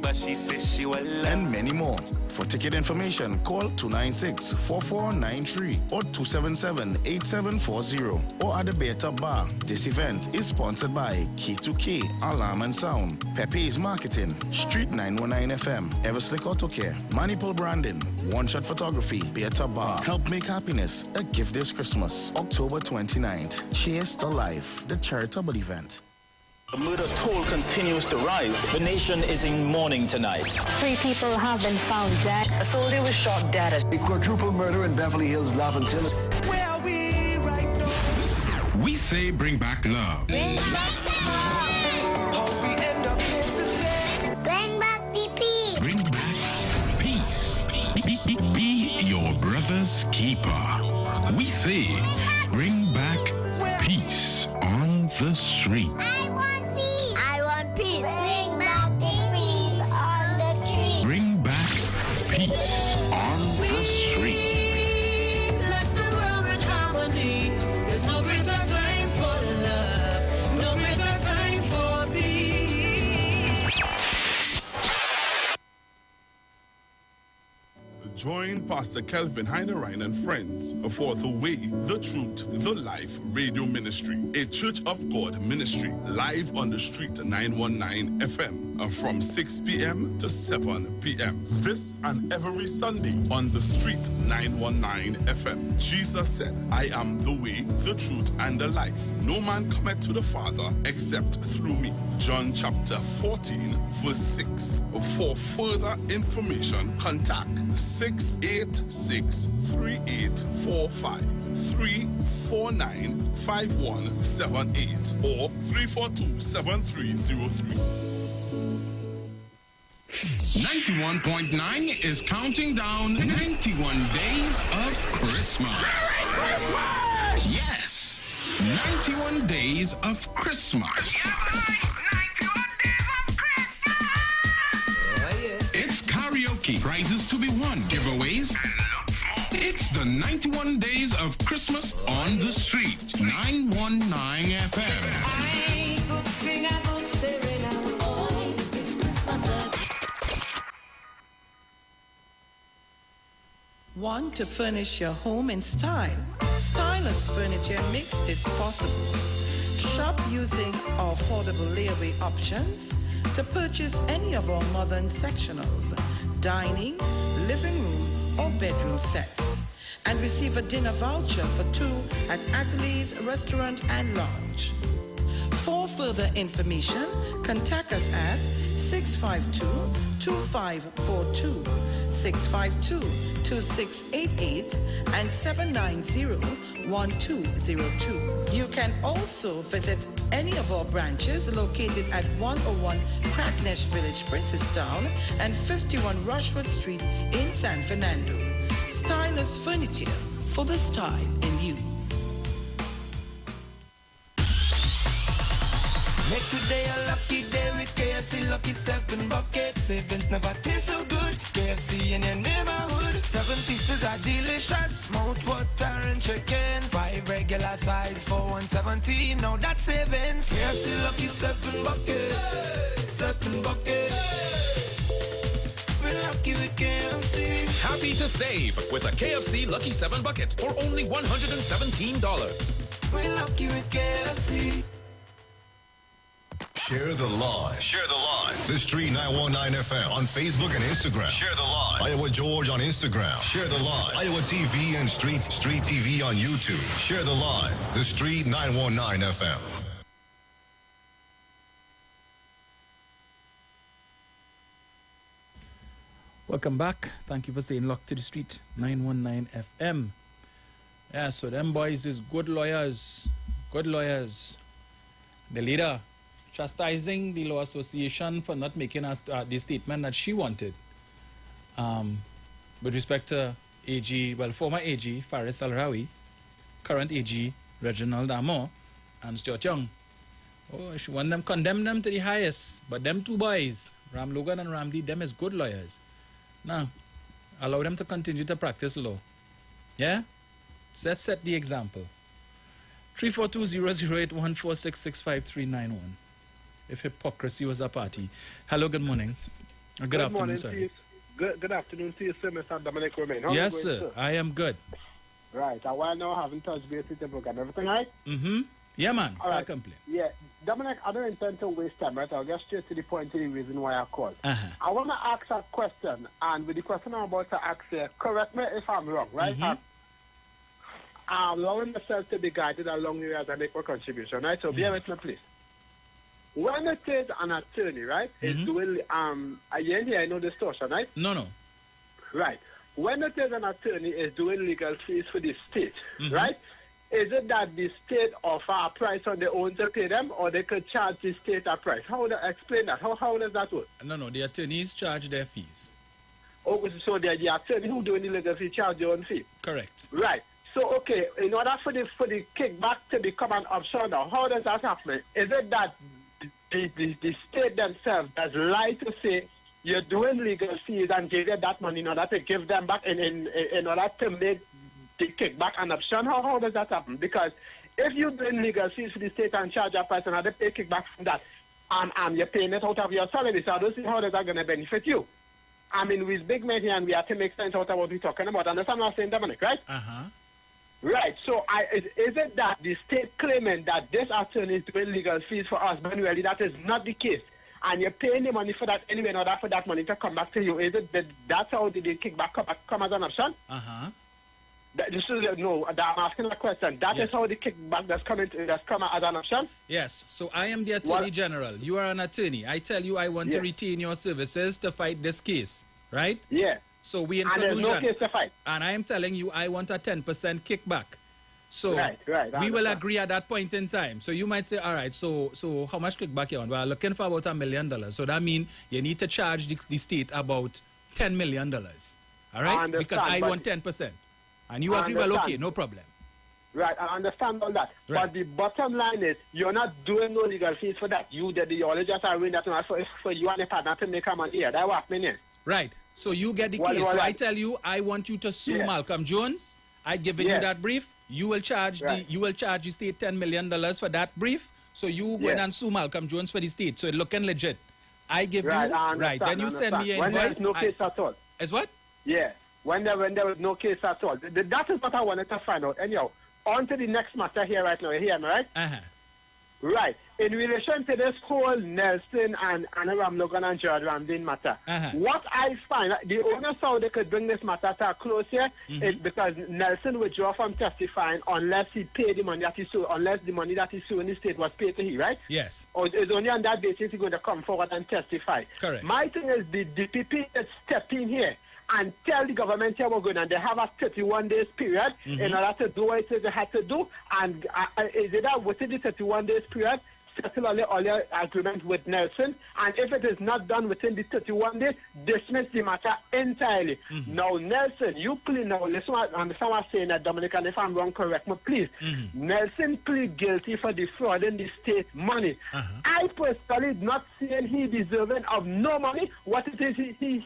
but she says she will love. And many more. For ticket information, call 296-4493 or 277-8740 or at the Beta Bar. This event is sponsored by K2K, Alarm and Sound, Pepe's Marketing, Street 919 FM, Everslick Auto Care, Manipul Branding, One Shot Photography, Beta Bar. Help make happiness a gift this Christmas, October 29th. Cheers to Life, the charitable event. The murder toll continues to rise. The nation is in mourning tonight. 3 people have been found dead. A soldier was shot dead at a quadruple murder in Beverly Hills, Laventille. Where are we right now? We say bring back love. Bring back love. How we end up here today? Bring back peace. Bring back peace. Be your brother's keeper. We say bring back peace on the street. I want peace. I want peace. Bring back peace on the street. Bring back peace on the street. Bless the world with harmony. There's no greater time for love, no greater time for peace. Join Pastor Kelvin Heinerine and friends for The Way, the Truth, the Life Radio Ministry, a Church of God ministry, live on the street 919 FM from 6 p.m. to 7 p.m. This and every Sunday on the street 919 FM. Jesus said, I am the way, the truth, and the life. No man cometh to the Father except through me. John chapter 14, verse 6. For further information, contact 686-3845-349-5178 or 342-7303. 91.9 is counting down 91 days of Christmas. Yes, 91 days of Christmas. It's karaoke, prizes to be won, giveaways. It's the 91 days of Christmas on the street. 919 FM. I could sing a good serenade. Want to furnish your home in style? Stylish Furniture makes this possible. Shop using our affordable layaway options to purchase any of our modern sectionals, dining, living room, or bedroom sets, and receive a dinner voucher for two at Atelier's Restaurant and Lounge. For further information, contact us at 652-2542, 652-2688, and 790-1202. You can also visit any of our branches located at 101 Crackness Village, Princestown, and 51 Rushwood Street in San Fernando. Stylish Furniture, for the style in you. Make today a lucky day with KFC Lucky 7 buckets. Savings never taste so good. KFC in your neighborhood. 7 pieces are delicious. Mouth water and chicken. 5 regular size for $1.17. Now that's savings. KFC Lucky 7 buckets. 7 buckets. We're lucky with KFC. Happy to save with a KFC Lucky 7 bucket for only $117. We're lucky with KFC. Share the live. Share the live. The Street 919 FM on Facebook and Instagram. Share the live. Iowa George on Instagram. Share the live. Iowa TV and Street TV on YouTube. Share the live. The Street 919 FM. Welcome back. Thank you for staying locked to the Street 919 FM. Yeah, so them boys is good lawyers. Good lawyers. The leader chastising the Law Association for not making us the statement that she wanted with respect to former AG Faris Al-Rawi, current AG Reginald Amor, and Stuart Young. Oh, she want them, condemn them to the highest, but them two boys, Ram Logan and Ramdi, them is good lawyers. Now, allow them to continue to practice law. Yeah? So let's set the example. 342-008-146-65391. If hypocrisy was a party. Hello, good morning. Good afternoon, sir. Good afternoon to you, sir, Mr. Dominic Romain. Yes, sir. I am good. Right. I want to know, having touched base with the program. Everything right? Mm-hmm. Yeah, man. All right. Can't complain. Yeah. Dominic, I don't intend to waste time, right? I'll get straight to the point to the reason why I called. I want to ask a question, and with the question I'm about to ask here, correct me if I'm wrong, right? I'm allowing myself to be guided along the way as I make my contribution, right? So bear with me, please. When it is an attorney, right, is doing, again, I know the distortion, right? No. Right. When it is an attorney is doing legal fees for the state, right, is it that the state offer a price on their own to pay them, or they could charge the state a price? How would I explain that? How does that work? No, the attorneys charge their fees. Oh, so the attorney who doing the legal fee charge their own fee? Correct. Right. So, okay, in order for the kickback to become an option now, how does that happen? Is it that the state themselves has lied to say you're doing legal fees and give them that money in order to give them back in order to make the kickback an option? How does that happen? Because if you're doing legal fees for the state and charge a price and have to pay kickback from that, and you're paying it out of your salary, so I don't see how is that going to benefit you. I mean, we're big men here and we have to make sense out of what we're talking about. Understand what I'm saying, Dominic, right? Uh-huh. Right. So is it that the state claiming that this attorney is doing legal fees for us, but really that is not the case? And you're paying the money for that anyway in order for that money to come back to you. Is it that's how the kickback come as an option? Uh-huh. I'm asking a question. That is how the kickback that's come as an option? Yes. So I am the Attorney General. You are an attorney. I tell you I want to retain your services to fight this case, right? Yeah. So we in and collusion. There's no case to fight. And I am telling you I want a 10% kickback. So we will agree at that point in time. So you might say, all right, so how much kickback you want? Well, looking for about $1 million. So that means you need to charge the state about $10 million. All right? Because I want 10%. And you agree, well, okay, no problem. Right, I understand all that. Right. But the bottom line is, you're not doing no legal fees for that. You, the only just arrange that for you and the partner to make a money here. That's what happening. Right. So you get the case. So I tell you, I want you to sue Malcolm Jones. I given you that brief. You will charge the state $10 million for that brief. So you go and sue Malcolm Jones for the state. So it's looking legit. I give you Then you send me an invoice. When there's no case at all. As what? Yeah. When there was no case at all. That is what I wanted to find out. Anyhow, on to the next matter here right now. You hear me, right? Uh-huh. Right. In relation to this whole Nelson and Anna Ramlogan and Gerard Ramdin matter, what I find, the only how they could bring this matter to a close here is because Nelson withdraw from testifying unless he paid the money that he sued, unless the money that he sued in the state was paid to him, right? Yes. Or it's only on that basis he's going to come forward and testify. Correct. My thing is the DPP that step in here and tell the government here we're going, and they have a 31 days period in order to do what it is they had to do, and is it that within the 31 days period, settle all your agreement with Nelson, and if it is not done within the 31 days, dismiss the matter entirely. Now, Nelson, you plead now, listen, I understand what I'm saying, Dominic, and if I'm wrong, correct me, please. Nelson plead guilty for defrauding the state money. I personally not saying he deserving of no money, what it is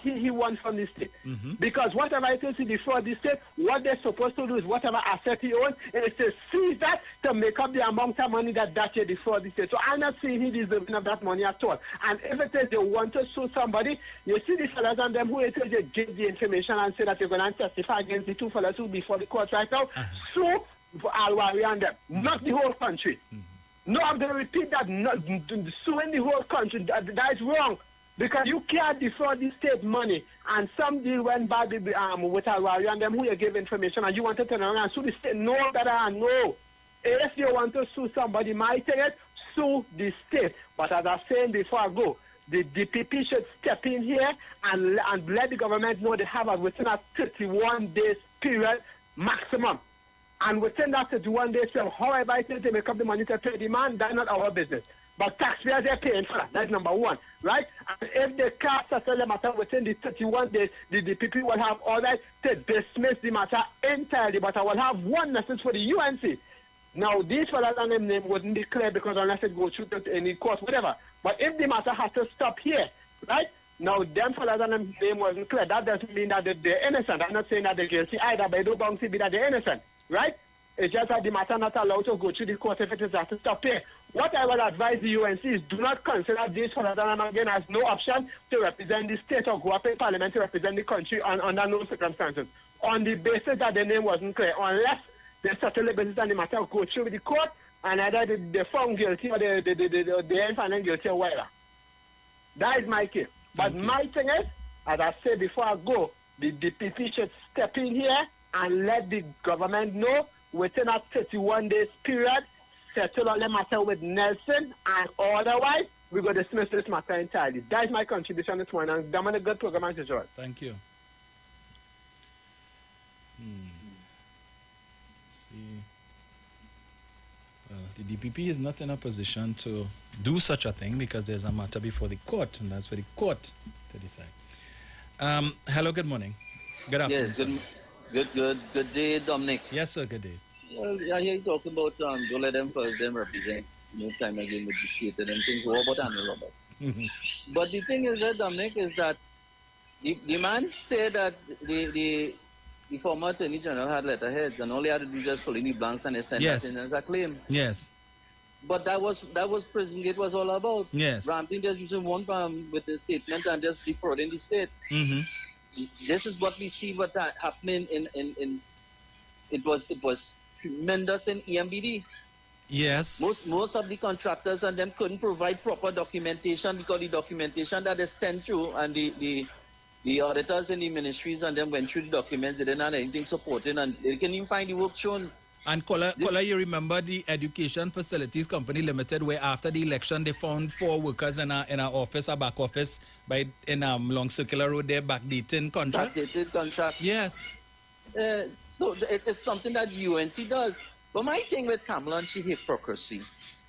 he wants from the state. Because whatever it is he defraud the state, what they're supposed to do is whatever asset he owns, is to seize that to make up the amount of money that he defraud the state. So I'm not saying he deserving of that money at all. And if it is they want to sue somebody, you see the fellas and them who it is they give the information and say that you're going to testify against the two fellas who before the court right now, sue Alwari and them, not the whole country. No, I'm going to repeat that, not suing the whole country. That is wrong. Because you can't defraud the state money, and some deal went bad with Alwari and them who you give information, and you want to turn around and sue the state. No, that I know. If you want to sue somebody, my thing is, sue the state. But as I was saying before I go, the DPP should step in here and let the government know they have it within a 31 days period maximum. And within that 31 days, however it is they make up the money to pay the man, that's not our business. But taxpayers are paying for that. That's number one, right? And if they can't settle the matter within the 31 days, the DPP will have all right to dismiss the matter entirely. But I will have one message for the UNC. Now, these fellas and them name wouldn't be clear because unless it goes through any court, whatever. But if the matter has to stop here, right? Now, them fellas and them name wasn't clear. That doesn't mean that they're innocent. I'm not saying that they're guilty either, but it don't bound to be that they're innocent, right? It's just that the matter not allowed to go through the court if it is has to stop here. What I would advise the UNC is do not consider these fellas and them again as no option to represent the state or go up in parliament to represent the country under no circumstances. On the basis that the name wasn't clear, unless they settle the business and the matter go through with the court, and either they found guilty or they ain't found guilty or whatever. That is my case. But my thing is, as I said before I go, the DPP should step in here and let the government know within a 31 days period, settle all the matter with Nelson, and otherwise, we're going to dismiss this matter entirely. That is my contribution this morning. And I'm on a good program as usual. Thank you. See, well, the DPP is not in a position to do such a thing because there's a matter before the court, and that's for the court to decide. Hello, good morning. Good afternoon. Yes, good day, Dominic. Yes, sir, good day. Well, I hear you talking about don't let them first them represent no time again with the state and them things. What about Anna Roberts? But the thing is that, Dominic, is that the man said that the former Attorney General had letterheads and all he had to do just fill in the blanks and they sent that in as a claim. Yes. But that was Prison Gate was all about. Yes. Ramdin just using one with the statement and just defrauding the state. this is what we see what happening in it was tremendous in EMBD. Yes. Most of the contractors and them couldn't provide proper documentation because the documentation that is sent through and the auditors in the ministries and them went through the documents, they didn't have anything supporting and they couldn't even find the work shown. And Kola, you remember the Education Facilities Company Limited, where after the election they found 4 workers in our office, a back office, in Long Circular Road there, backdating contracts. Backdated contracts. Yes. So it's something that UNC does. But my thing with Kamala, she hypocrisy.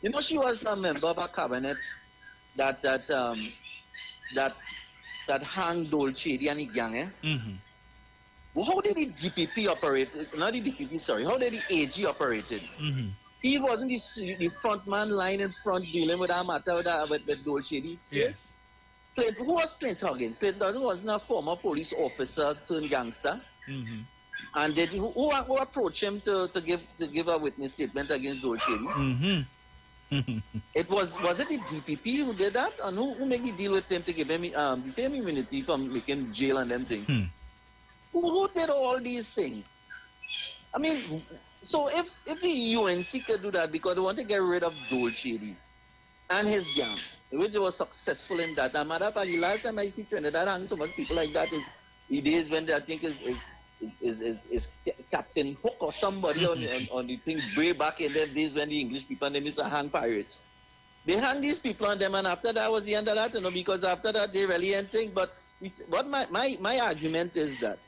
You know, she was a member of a cabinet that hanged Dolce and the gang. Mm-hmm. Well, how did the DPP operate? Not the DPP, sorry. How did the AG operate it? Mm-hmm. He wasn't the front man lying in front dealing with that matter with Dolce. Yes. Who was Clint Huggins? Clint Huggins wasn't a former police officer turned gangster. Mm-hmm. And who approached him to give a witness statement against Dolce? Mm-hmm. Was it the DPP who did that? And who made the deal with him to give him the same immunity from making jail and them things? Who did all these things? I mean, so if the UNC could do that because they want to get rid of Dolce and his gang, which they were successful in that. And matter of fact, the last time I see Trinidad hang so much people like that is the days when I think is Captain Hook or somebody on the thing way back in the days when the English people they used to hang pirates. They hang these people on them, and after that was the end of that, you know, because after that they really anything. But what my argument is that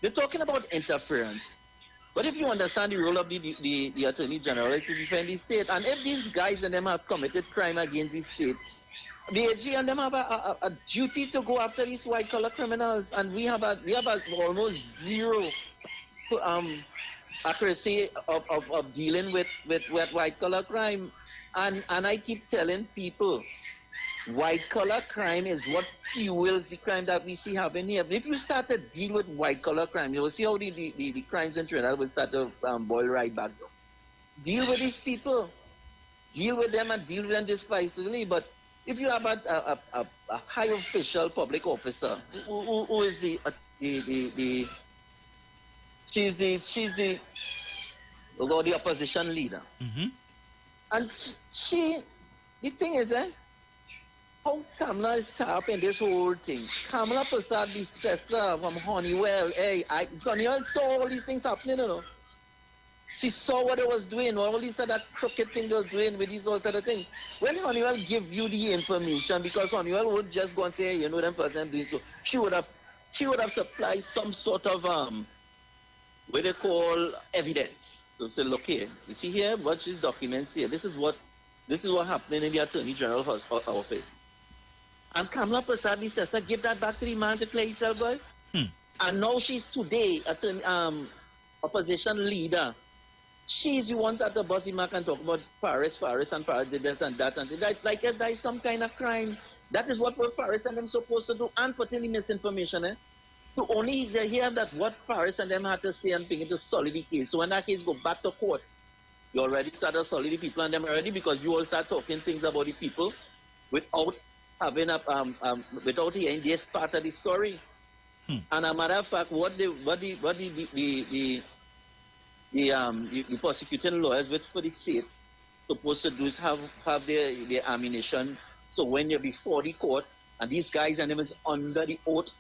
they're talking about interference. But if you understand the role of the Attorney General is to defend the state, and if these guys and them have committed crime against the state, the AG and them have a duty to go after these white collar criminals, and we have almost zero accuracy of dealing with white collar crime, and I keep telling people, white collar crime is what fuels the crime that we see happening here. If you start to deal with white collar crime, you will see how the crimes in Trinidad will start to boil right back down. Deal with these people, deal with them and deal with them decisively. But if you have a high official public officer who is she's the opposition leader, and the thing is, how Kamala is caught up in this whole thing. Kamala Prasad, the sister from Honeywell, Honeywell saw all these things happening, you know. She saw what it was doing, all these other crooked things it was doing with these all sort of things. When Honeywell give you the information, because Honeywell would just go and say, hey, you know them person doing so, she would have supplied some sort of what they call evidence. So say, look here, you see here, watch these documents here. This is what happening in the Attorney General's office. And Kamala Prasad, the sister, give that back to the man to play himself, boy. And now she's today opposition leader. She's the one that the bossy man can talk about Paris and Paris did this and that. And that's like if there's some kind of crime. That is what Paris and them supposed to do. And for telling misinformation, to only hear that what Paris and them had to say and bring it to solid the case. So when that case go back to court, you already start to solid the people and them already because you all start talking things about the people without having without hearing this part of the story. And a matter of fact, what the prosecuting lawyers for the state supposed to do is have their ammunition. So when you're before the court and these guys and them is under the oath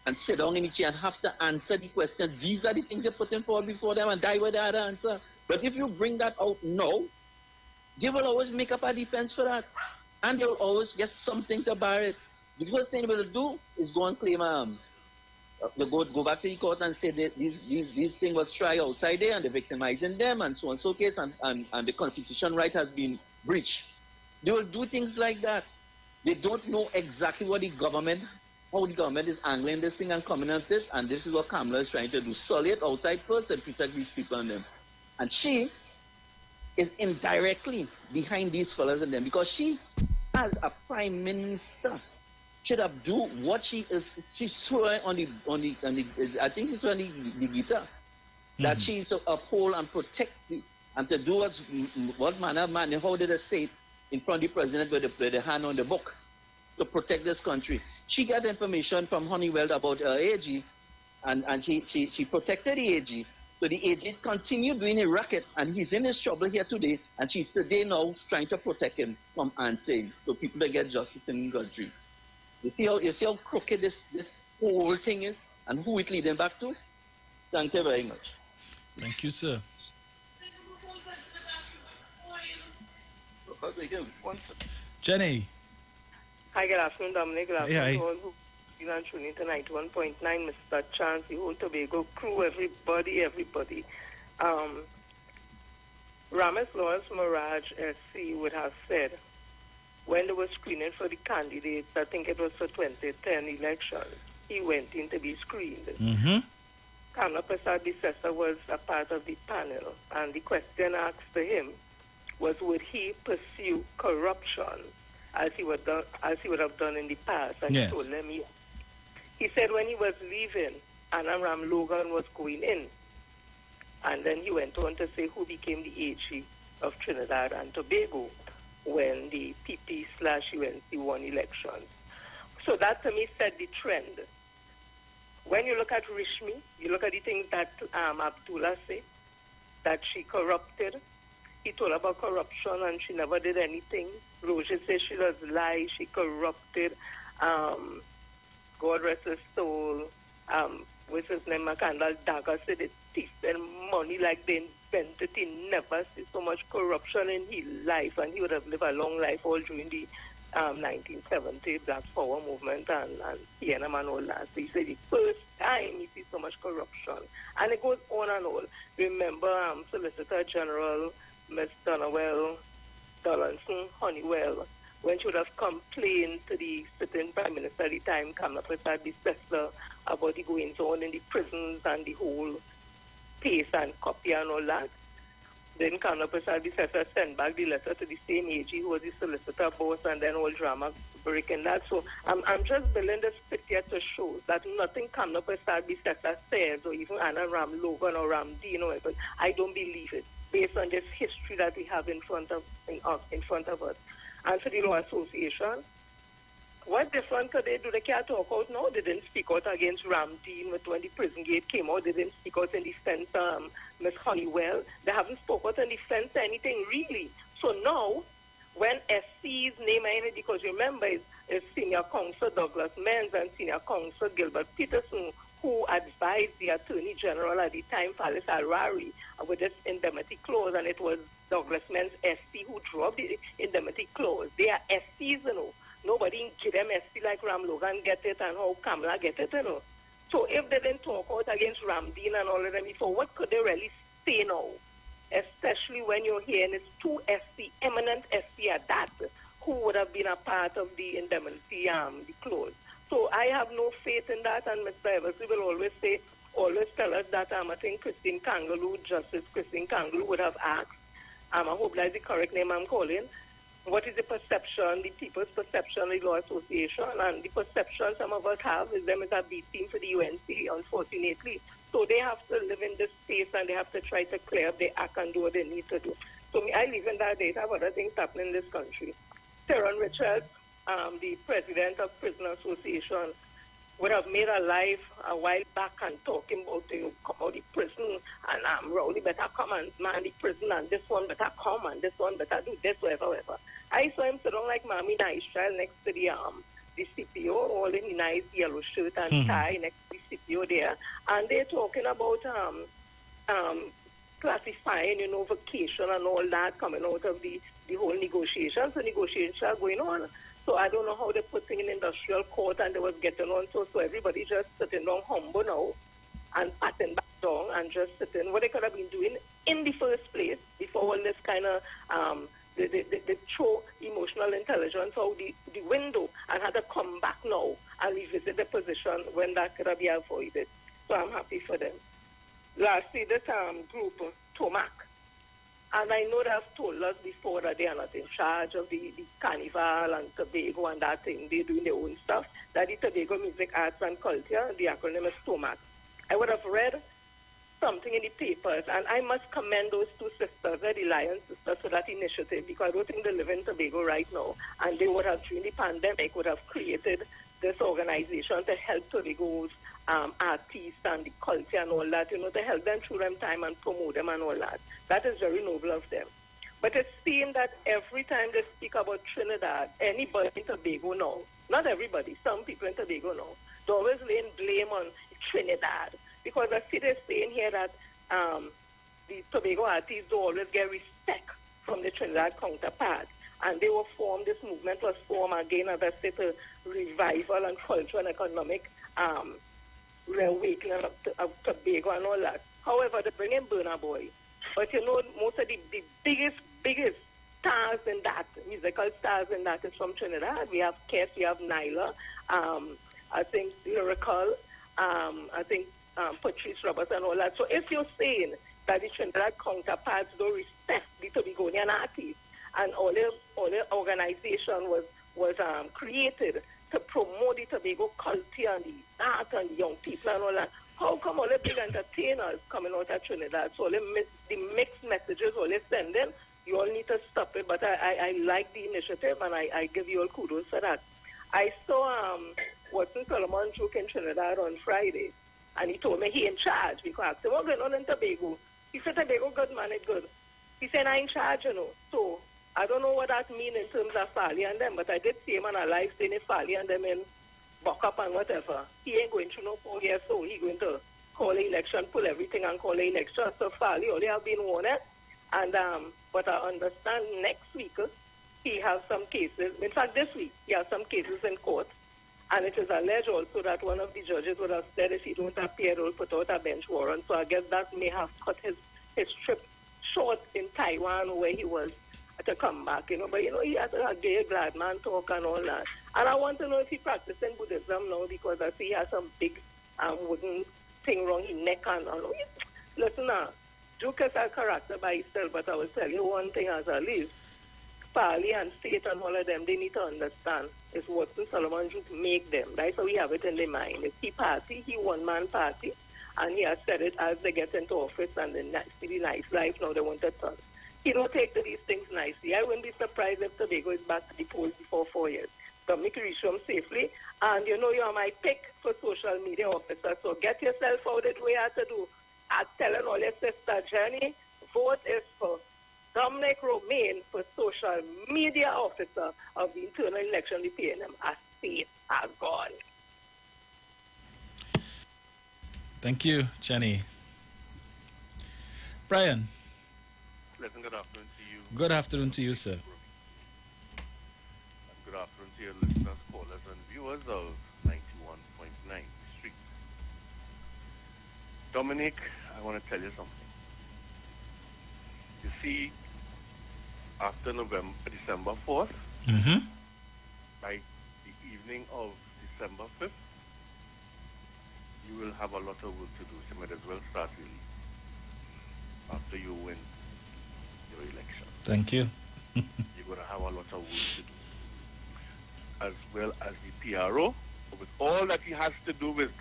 and sit down in the chair and have to answer the question, these are the things you're putting forward before them and die with the other answer. But if you bring that out now, they will always make up a defense for that. And they will always get something to bar it. The first thing they will do is go and claim go back to the court and say that these things was tried outside there and they're victimizing them and so on so case and the constitution right has been breached. They will do things like that. They don't know exactly how the government is angling this thing and coming at this, and this is what Kamala is trying to do. Sully it outside first and protect these people and them. And she is indirectly behind these fellas and them because she, as a prime minister, should have do what she's swearing on the I think she's swearing the guitar that she to uphold and protect and to do what manner of man, how did I say it in front of the president with the hand on the book. to protect this country. She got information from Honeywell about her AG, and she protected the AG. So the AG continued doing a racket, and he's in his trouble here today, and she's today now trying to protect him from answering, so people to get justice in the country. You see how crooked this whole thing is, and who it leading back to? Thank you very much. Thank you, sir. Jenny. Hi, good afternoon, Dominic. Good afternoon Hey, to all who are tuning to 91.9, Mr. Chance, the whole Tobago crew, everybody. Ramesh Lawrence Mirage SC would have said, when they were screening for the candidates, I think it was for 2010 election, he went in to be screened. Mm-hmm. Kamla Prasad Bisesa was a part of the panel, and the question asked to him was, would he pursue corruption as he would have done in the past? And yes. He told them yes. He said when he was leaving, Anna Ram Logan was going in. And then he went on to say who became the AG of Trinidad and Tobago when the PP/UNC won elections. So that to me set the trend. When you look at Rishmi, you look at the things that Abdullah said, that she corrupted. He told about corruption and she never did anything. Roger says she does lie, she corrupted. God rest his soul. What's his name? Makandal Daga said it thief and money like they invented. He never see so much corruption in his life, and he would have lived a long life all during the 1970 Black Power movement and PNM and all that. So he said the first time he sees so much corruption. And it goes on and on. Remember Solicitor General Ms. Donowell Donaldson Honeywell, when she would have complained to the sitting Prime Minister at the time, Kamla Prasad Bisesa, about the goings on in the prisons and the whole pace and copy and all that. Then Kamla Prasad Bisesa sent back the letter to the same AG who was the solicitor boss, and then all drama breaking that. So I'm just building this picture to show that nothing Kamla Prasad Bisesa says, or even Anna Ram Logan or Ram Dean, or whatever, I don't believe it, based on this history that we have in front of us. And for the Law Association, what different could they do? They can't talk out now. They didn't speak out against Ram Dean when the prison gate came out. They didn't speak out in defense Miss Honeywell. They haven't spoken out in defense anything really. So now, when SC's name in it, because remember, it's Senior Counsel Douglas Menz and Senior Counsel Gilbert Peterson who advised the Attorney General at the time, Falis Harari, with this indemnity clause, and it was Douglas Menz SC who dropped the indemnity clause. They are SCs, you know. Nobody give them SC like Ram Logan get it and how Kamla get it, you know. So if they didn't talk out against Ram Dean and all of them before, what could they really say now? Especially when you're hearing it's two SC, eminent SC at that, who would have been a part of the indemnity the clause. So I have no faith in that, and Mr. Eversley will always tell us that I think Justice Christine Kangaloo would have asked, I hope that's the correct name I'm calling, what is the perception, the people's perception, the Law Association, and the perception some of us have is them as a B team for the UNC, unfortunately. So they have to live in this space and they have to try to clear up their act and do what they need to do. So I live in that data of other things happening in this country. Teron Richards, the president of Prison Association, would have made a live a while back and talking about come out the prison and Rowley better come and man the prison and this one better come and this one better do this, whatever. I saw him sit down like Mommy Nice Child next to the CPO, all in the nice yellow shirt and tie next to the CPO there. And they're talking about classifying, vacation and all that coming out of the whole negotiations. So negotiations are going on. So I don't know how they put things in industrial court and they was getting on. So everybody just sitting down humble now and patting back down and just sitting what they could have been doing in the first place before all this kind of they throw emotional intelligence out the window and had to come back now and revisit the position when that could have been avoided. So I'm happy for them. Lastly, this group, Tomac. And I know they have told us before that they are not in charge of the Carnival and Tobago and that thing. They're doing their own stuff. That the Tobago Music Arts and Culture, the acronym is TOMAC. I would have read something in the papers, and I must commend those two sisters, the Lion sisters, for that initiative, because I don't think they live in Tobago right now, and they would have, during the pandemic, would have created this organization to help Tobago's artists and the culture and all that, to help them through them time and promote them and all that. That is very noble of them. But it seems that every time they speak about Trinidad, anybody in Tobago now, not everybody, some people in Tobago now, they always laying blame on Trinidad. Because I see they're saying here that the Tobago artists do always get respect from the Trinidad counterpart. And they were formed, this movement was formed again, as I said, to revival and cultural and economic reawakening of Tobago and all that. However, they bring in Burna Boy. But most of the biggest stars in that, musical stars in that, is from Trinidad. We have Kes, we have Nyla, I think Lyrical, I think Patrice Roberts and all that. So if you're saying that the Trinidad counterparts don't respect the Tobagonian artists, and all the organization was created to promote the Tobago culture and the art and the young people and all that, how come all the big entertainers coming out of Trinidad, so all the mixed messages, all they sending, you all need to stop it. But I like the initiative, and I give you all kudos for that. I saw Watson Solomon Juke in Trinidad on Friday, and he told me he in charge, because I asked him, what's going on in Tobago? He said, Tobago good, man, it's good. He said, I'm in charge, So I don't know what that means in terms of Fali and them, but I did see him on a live saying if Fali and them in buck up and whatever. He ain't going through no 4 years, so he going to call the election, pull everything and call the election. So Fali only have been warned. And but I understand next week he has some cases. In fact, this week he has some cases in court. And it is alleged also that one of the judges would have said if he don't appear, they'll put out a bench warrant. So I guess that may have cut his trip short in Taiwan, where he was to come back, But, he has a gay glad man talk and all that. And I want to know if he practicing Buddhism now, because I see he has some big wooden thing wrong his neck and all. Listen now, Duke is a character by himself, but I will tell you one thing as I live. Pali and State and all of them, they need to understand is what Solomon Duke make them. That's how we have it in their mind. If he party, he one-man party, and he has said it as they get into office and the nice life now they want to turn. He don't take to these things nicely. I wouldn't be surprised if Tobago is back to the polls before 4 years. Dominic reach home safely, and you're my pick for social media officer, so get yourself out of the way how to do. I'm telling all your sister Jenny, vote is for Dominic Romaine for social media officer of the internal election, the PNM. I see it as gone. Thank you, Jenny. Brian. Pleasant good afternoon to you. Good afternoon to you, sir. And good afternoon to your listeners, callers, and viewers of 91.9 Street. Dominic, I want to tell you something. You see, after December 4th, by the evening of December 5th, you will have a lot of work to do. So you might as well start really after you win your election. Thank you. You're going to have a lot of work to do. As well as the PRO, with all that he has to do with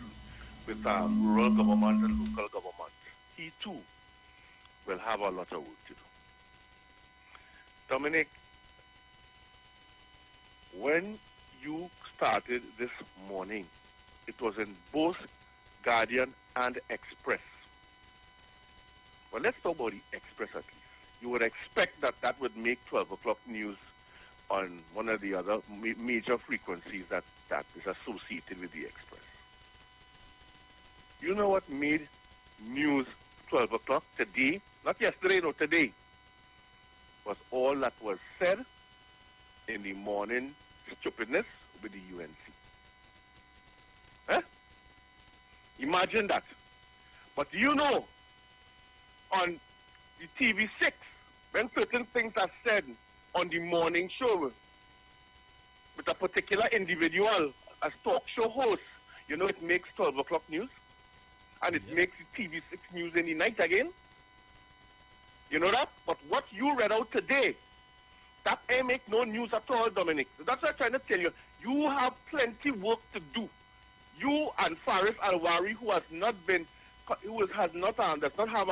rural government and local government, he too will have a lot of work to do. Dominic, when you started this morning, it was in both Guardian and Express. Well, let's talk about the Express at least. You would expect that would make 12 o'clock news on one of the other major frequencies that is associated with the Express. You know what made news 12 o'clock today? Not yesterday, no, today. Was all that was said in the morning stupidness with the UNC. Huh? Imagine that. But you know, on the TV6, when certain things are said on the morning show with a particular individual as talk show host, you know it makes 12 o'clock news. And it makes the TV6 news in the night again. You know that? But what you read out today, that ain't make no news at all, Dominic. That's what I'm trying to tell you. You have plenty work to do. You and Faris Alwari, who has not been has not does not have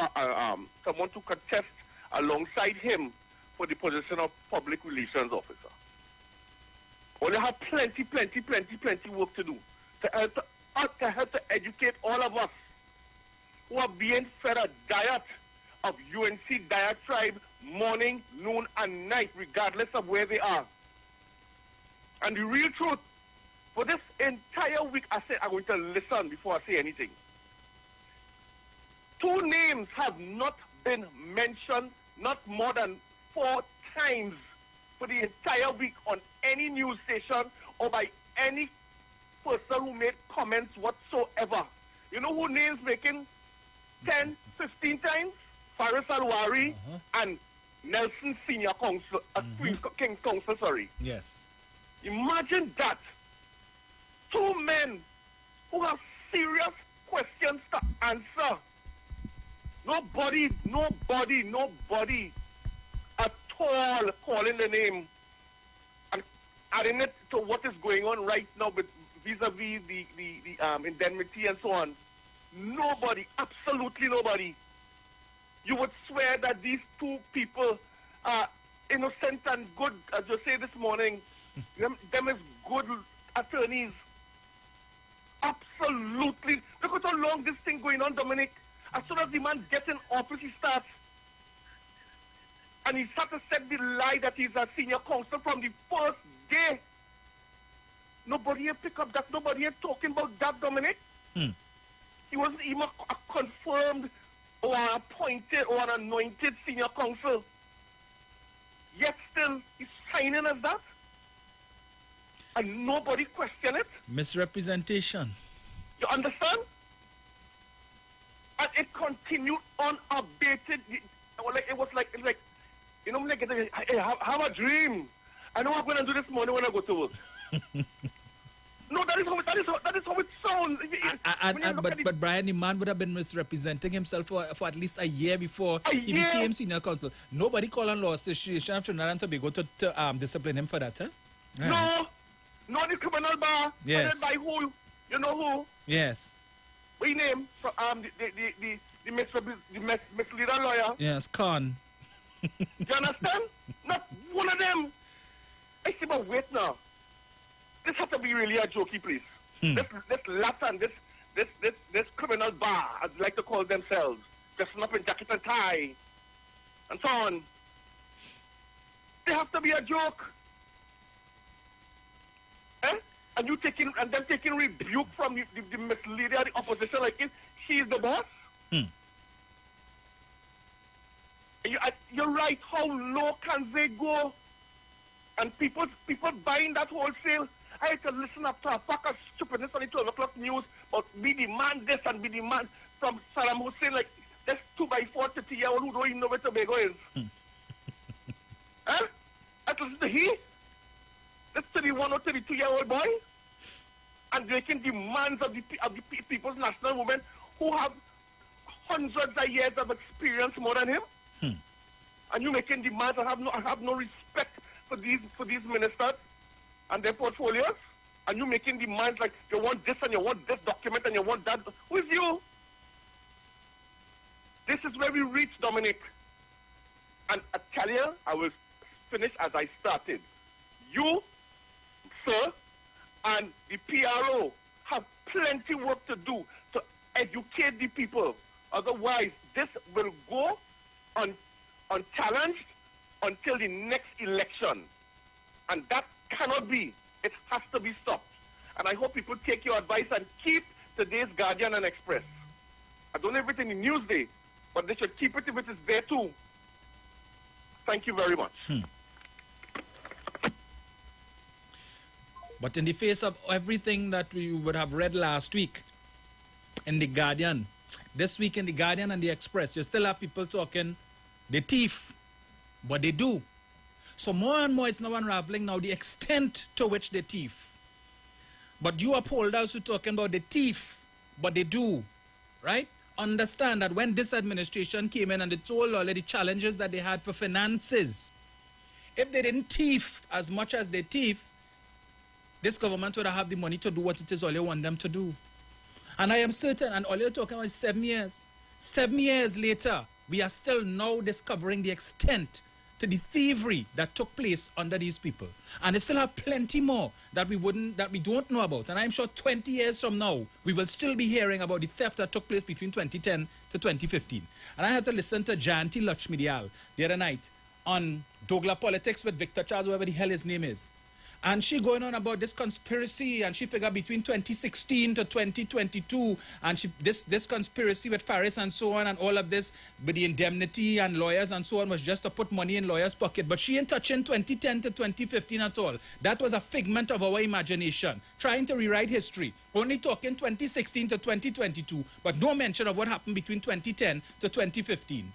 someone to contest alongside him for the position of public relations officer. Well, they have plenty work to do to help to educate all of us who are being fed a diet of UNC diatribe morning, noon, and night, regardless of where they are. And the real truth, for this entire week, I said I'm going to listen before I say anything. 2 names have not been mentioned, not more than 4 times for the entire week on any news station or by any person who made comments whatsoever. You know who names making 10, 15 times? Faris Alwari and Nelson Senior Counsel, King's Counsel, sorry. Yes. Imagine that. 2 men who have serious questions to answer. Nobody at all calling the name and adding it to what is going on right now with vis-a-vis the indemnity and so on. Nobody, absolutely nobody. You would swear that these 2 people are innocent and good, as you say this morning. them is good attorneys. Absolutely. Look at how long this thing going on, Dominic. As soon as the man gets in office, he starts. And he starts to set the lie that he's a senior counsel from the first day. Nobody here pick up that. Nobody here talking about that, Dominic. He wasn't even a confirmed or an appointed or an anointed senior counsel. Yet still, he's signing as that. And nobody question it. Misrepresentation. You understand? And it continued unabated. It was like you know, like I have a dream. I know what I'm going to do this morning when I go to work. No, that is how it sounds. But Brian, the man would have been misrepresenting himself for at least a year before he became senior counsel. Nobody called on law association of Trinidad and Tobago to discipline him for that, huh? No, not the criminal bar. Yes. By who? You know who? Yes. What your name? The misleader lawyer. Yes, Khan. You understand? Not one of them. I say, but wait now. This has to be really a jokey, please. This Latin, this criminal bar, as they like to call themselves, dressing up in jacket and tie, and so on. They have to be a joke. Eh? And them taking rebuke from the misleader, the opposition, like if she's the boss. You're right. How low can they go? And people buying that wholesale. I had to listen up to a pack of stupidness on the 12 o'clock news, but be demand this and be demand from Saddam Hussein, like this 2x4 30-year-old who don't even know where Tobago is. Huh? And listen to he, this 31 or 32-year-old boy, and making demands of the people's national movement who have hundreds of years of experience more than him. And you making demands. I have no respect for these ministers and their portfolios. And you making demands like you want this and you want this document and you want that. Who is you? This is where we reach, Dominic. And I tell you, I will finish as I started. You, sir, and the PRO have plenty work to do to educate the people. Otherwise, this will go unchallenged until the next election. And that cannot be. It has to be stopped. And I hope people take your advice and keep today's Guardian and Express. I don't have it in the Newsday, but they should keep it if it is there too. Thank you very much. But in the face of everything that we would have read last week in the Guardian, this week in the Guardian and the Express, you still have people talking the thief, but they do. So more and more it's now unraveling now the extent to which they thief. But you upholders who talking about the thief, but they do, right? Understand that when this administration came in and they told all of the challenges that they had for finances, if they didn't thief as much as they thief, this government would have the money to do what it is all you want them to do. And I am certain, and all you're talking about is 7 years. 7 years later, we are still now discovering the extent to the thievery that took place under these people. And they still have plenty more that we don't know about. And I'm sure 20 years from now, we will still be hearing about the theft that took place between 2010 to 2015. And I had to listen to Jayanti Lakshmidial the other night on Douglas Politics with Victor Charles, whoever the hell his name is. And she going on about this conspiracy, and she figured between 2016 to 2022, and this conspiracy with Faris and so on, and all of this, with the indemnity and lawyers and so on, was just to put money in lawyers' pocket. But she ain't touching 2010 to 2015 at all. That was a figment of our imagination, trying to rewrite history. Only talking 2016 to 2022, but no mention of what happened between 2010 to 2015.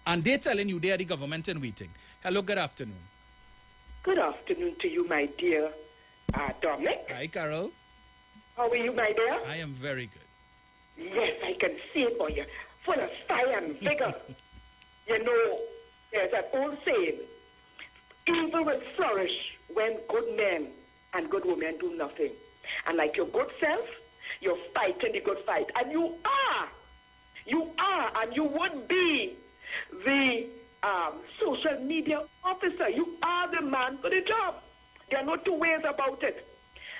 And they're telling you they are the government in waiting. Hello, good afternoon. Good afternoon to you, my dear Dominic. Hi, Carol. How are you, my dear? I am very good. Yes, I can see it on you. Full of fire and vigor. You know, there's an old saying, evil will flourish when good men and good women do nothing. And like your good self, you're fighting the good fight. And you are, and you would be the social media officer. You are the man for the job. There are no two ways about it.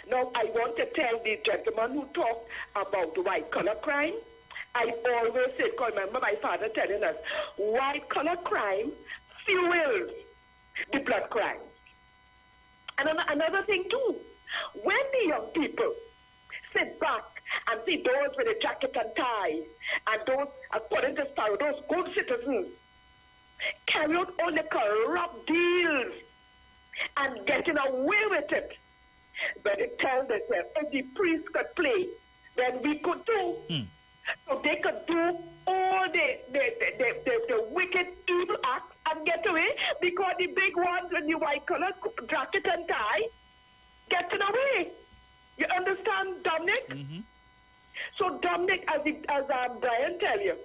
Now, I want to tell the gentleman who talked about white-collar crime, I always say, because remember my father telling us, white-collar crime fuels the blood crime. And another thing, too, when the young people sit back and see those with a jacket and tie, and those, according to Sparrow, those good citizens, carry out all the corrupt deals and getting away with it. But they tell themselves, if the priest could play, then we could do. So they could do all the wicked, evil acts and get away, because the big ones with the white collar jacket and tie getting away. You understand, Dominic? Mm-hmm. So, Dominic, as Brian tell you,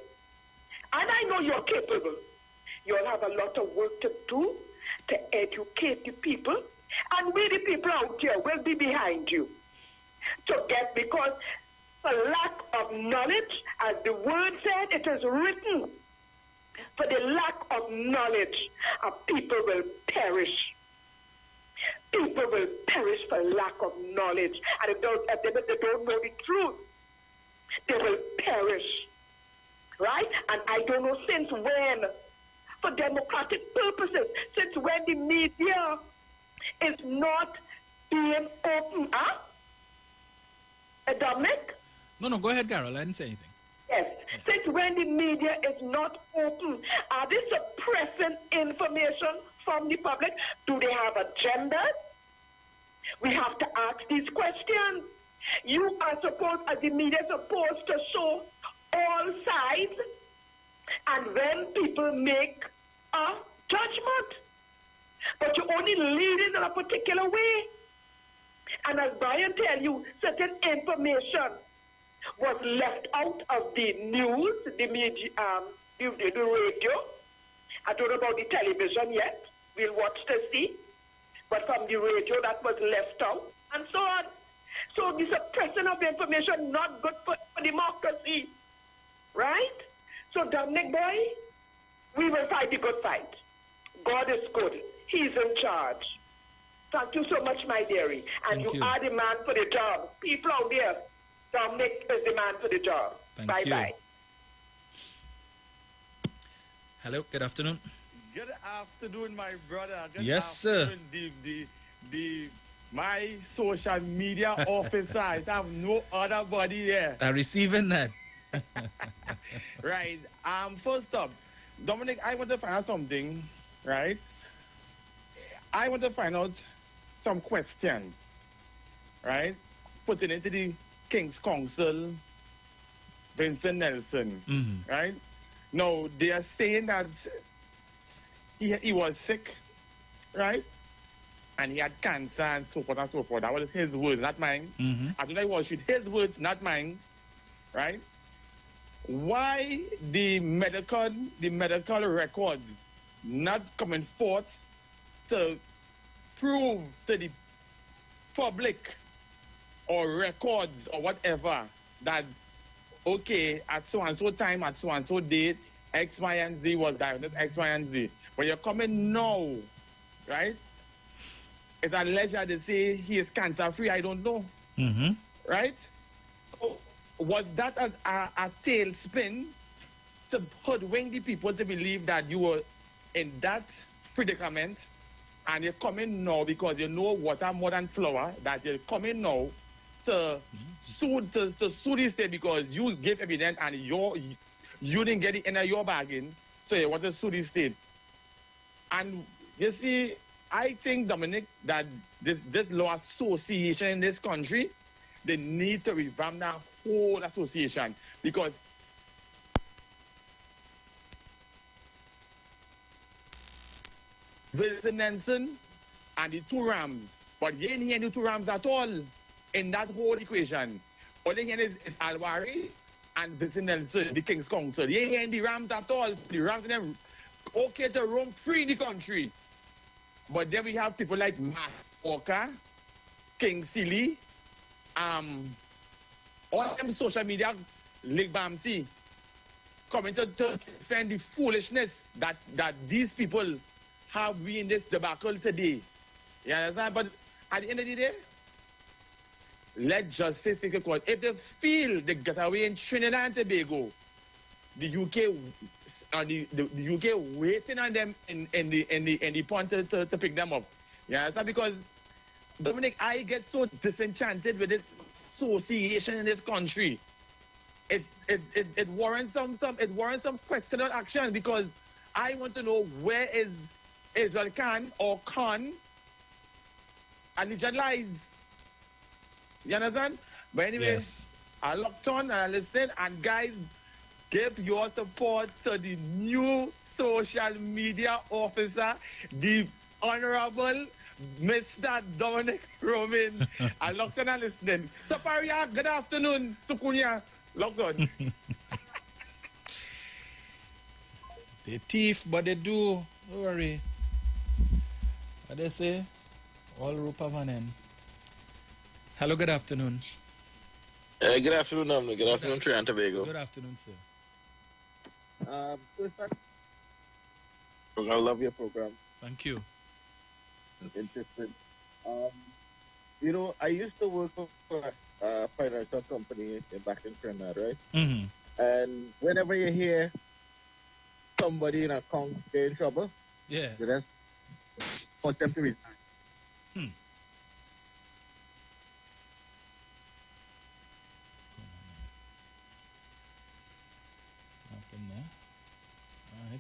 and I know you're capable, you'll have a lot of work to do to educate the people, and we, the people out here, will be behind you to get, because for lack of knowledge, as the word said, it is written, for the lack of knowledge, people will perish. People will perish for lack of knowledge, and if they don't know the truth, they will perish. Right? And I don't know since when, for democratic purposes, since when the media is not being open up. Dominic? No, go ahead, Carol. I didn't say anything. Yes. Since when the media is not open, are they suppressing information from the public? Do they have agendas? We have to ask these questions. You are supposed, as the media, supposed to show all sides, and then people make a judgment. But you only lead it in a particular way. And as Brian tell you, certain information was left out of the news, the media, the radio. I don't know about the television yet. We'll watch to see. But from the radio, that was left out, and so on. So the suppression of information not good for democracy, right? So Dominic boy, we will fight the good fight. God is good. He's in charge. Thank you so much, my dearie. And you are the man for the job. People out there, Dominic is the man for the job. Bye-bye. Hello, good afternoon. Good afternoon, my brother. Good yes, afternoon, sir. My social media officer. I have no other body there. I'm receiving that. Right. First up, Dominic, I want to find out something, right? I want to find out some questions, right? Putting into the King's Council, Vincent Nelson, right? Now, they are saying that he was sick, right? And he had cancer and so forth and so forth. That was his words, not mine. I don't know it was his words, not mine, right? Why the medical records not coming forth to prove to the public or records or whatever that, okay, at so and so time, at so and so date, X, Y, and Z was diagnosed X, Y, and Z. When you're coming now, right? It's alleged that they say he is cancer free. I don't know. Mm-hmm. Right? So was that a tailspin to hoodwink the people to believe that you were in that predicament and you're coming now because you know water more than flour, that you're coming now to sue the state because you gave evidence and you didn't get it in your bargain, so you want to sue the state. And you see, I think, Dominic, that this law association in this country, they need to revamp that whole association because Wilson Nelson and the two Rams, but you ain't hear the two Rams at all in that whole equation. All you hear is Alwari and Wilson Nelson, the King's Council. You ain't hearing the Rams at all. The Rams and them okay to roam free the country. But then we have people like Matt Walker, King Silly, all them social media, Lake Bamsi, coming to defend the foolishness that these people have we in this debacle today. You understand? But at the end of the day, let justice take a course. If they feel they get away in Trinidad and Tobago, the UK the UK waiting on them in the pond to pick them up. You understand? Because Dominic, I get so disenchanted with this association in this country. It warrants some questionable action because I want to know where is Israel Khan or Khan allegiance. You understand? But anyway, yes. I locked on and I listened, and guys, give your support to the new social media officer, the Honorable Mr. Dominic Roman. I locked on and listening. Saparia, good afternoon. Sukunya, locked on. They thief, but they do. Don't worry. What they say? All rope have an end. Hello, good afternoon. Good afternoon, Dominic. Good afternoon, Trinidad and Tobago. Good afternoon, sir. I love your program. Thank you. Interesting. You know, I used to work for a financial company back in Trinidad, right? Mm-hmm. And whenever you hear somebody in a account get in trouble, yeah, you just want them to resign.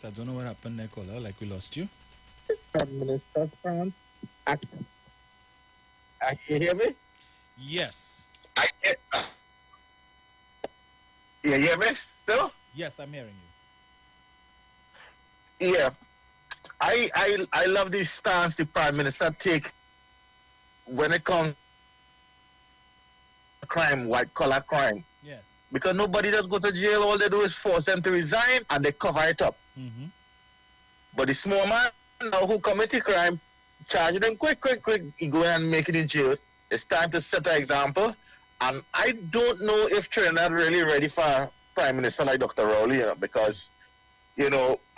I don't know what happened there, caller. Like we lost you. Prime Minister France. You hear me? Yes. You hear me still? Yes, I'm hearing you. Yeah. I love the stance the Prime Minister take when it comes to crime, white collar crime. Yes. Because nobody does go to jail. All they do is force them to resign and they cover it up. Mm-hmm. But the small man now who commit crime, charge them quick, he go and make it in jail. It's time to set an example. And I don't know if Trinidad really ready for Prime Minister like Dr. Rowley, because,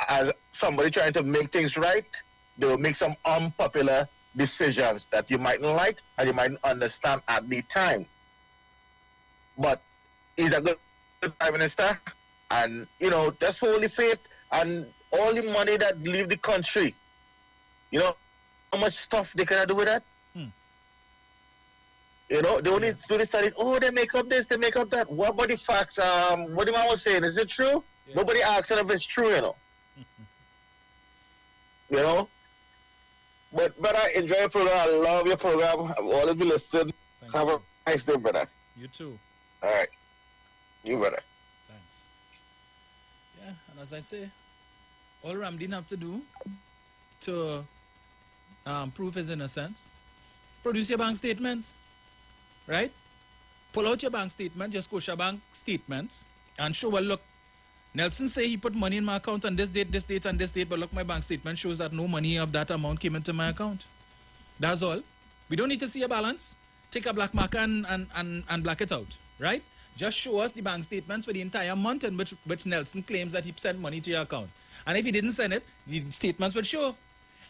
as somebody trying to make things right, they will make some unpopular decisions that you mightn't like and you mightn't understand at the time. But he's a good Prime Minister, and, that's only faith and all the money that leave the country. You know how much stuff they can do with that? They only do the study. Oh, they make up this, they make up that. What about the facts? What the man was saying, is it true? Yeah. Nobody asks if it's true, But I enjoy your program. I love your program. I've always been listening. Have a nice day, brother. You too. All right. You, brother. Thanks. Yeah, and as I say, all Ramdin have to do to prove his innocence, produce your bank statements, right? Pull out your bank statement, your Scotia Bank statements, and show, well, look, Nelson say he put money in my account on this date, and this date, but look, my bank statement shows that no money of that amount came into my account. That's all. We don't need to see a balance. Take a black marker and black it out, right? Just show us the bank statements for the entire month in which Nelson claims that he sent money to your account. And if he didn't send it, the statements would show.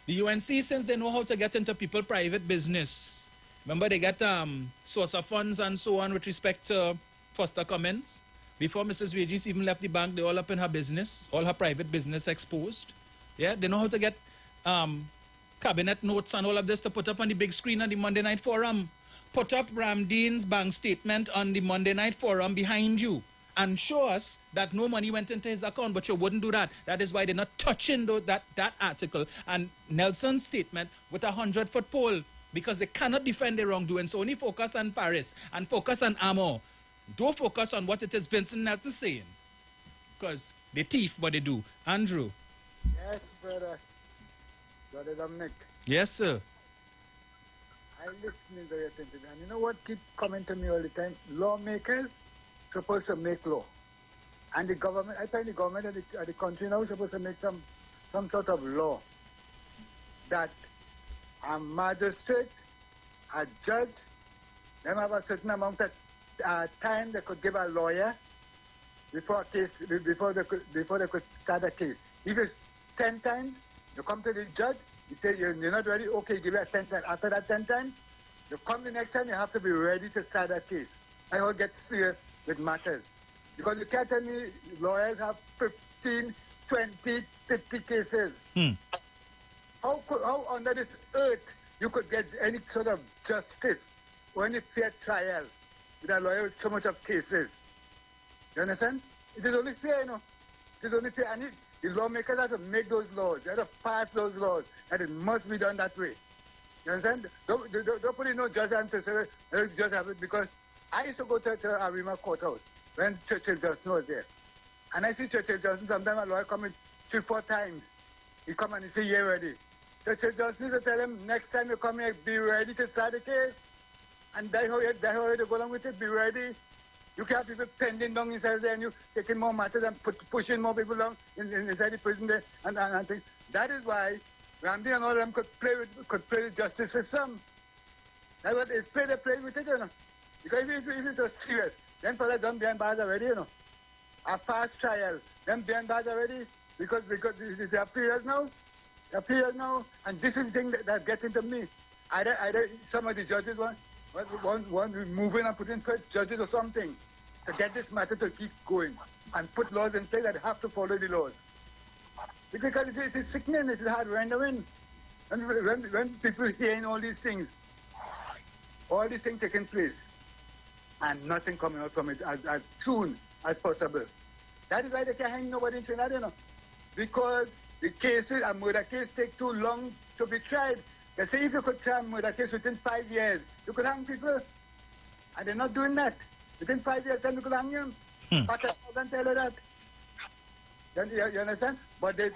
The UNC, since they know how to get into people's private business, remember they get source of funds and so on with respect to Foster Cummins. Before Mrs. Regis even left the bank, they all up in her business, all her private business exposed. Yeah, they know how to get cabinet notes and all of this to put up on the big screen on the Monday Night Forum. Put up Ramdeen's bank statement on the Monday Night Forum behind you and show us that no money went into his account, but you wouldn't do that. That is why they're not touching that article and Nelson's statement with 100-foot pole, because they cannot defend their wrongdoing. So only focus on Paris and focus on Amor. Don't focus on what it is Vincent Nelson saying, because they thief, but they do. Andrew. Yes, brother. Brother Dominic. Yes, sir. I'm listening very attentively. And you know what keep coming to me all the time? Lawmakers supposed to make law. And the government, I think the government of the country now is supposed to make some sort of law that a magistrate, a judge, them have a certain amount of time they could give a lawyer before they could start a case. If it's 10 times, you come to the judge, you say you're not ready, okay, give it a 10 times. After that 10 times, you come the next time, you have to be ready to start a case. And you'll get serious with matters. Because you can't tell me lawyers have 15, 20, 50 cases. How under this earth you could get any sort of justice or any fair trial with a lawyer with so much of cases? You understand? It is only fair, you know. It is only fair. And the lawmakers have to make those laws. They have to pass those laws. And it must be done that way. You understand? Don't put in no judgment to say, just have it, because I used to go to Arima Courthouse when Churchill Johnson was there. And I see Churchill Johnson, sometimes a lawyer come in 3-4 times. He come and he say, you're ready. Churchill Johnson used to tell him, next time you come here, be ready to start the case. And that's how you go along with it, be ready. You can't have people pending down inside there and you taking more matters and pushing more people down inside the prison there and things. That is why Ramdi and all of them could play with justice system. That's what they play with it, you know. Because if it was serious, then for them behind bars already, you know. A fast trial, them behind bars already, because they are periods now. They are periods now, and this is the thing that gets into me. Either some of the judges want moving and putting judges or something to get this matter to keep going and put laws in place that have to follow the laws. Because it is sickening, it is hard rendering. And when people hearing all these things taking place, and nothing coming out from it as soon as possible. That is why they can't hang nobody in Trinidad, you know. Because the cases, a murder case take too long to be tried. They say if you could try a murder case within 5 years, you could hang people. And they're not doing that. Within 5 years, then you could hang them. But I can tell you that. Then, you understand? But they're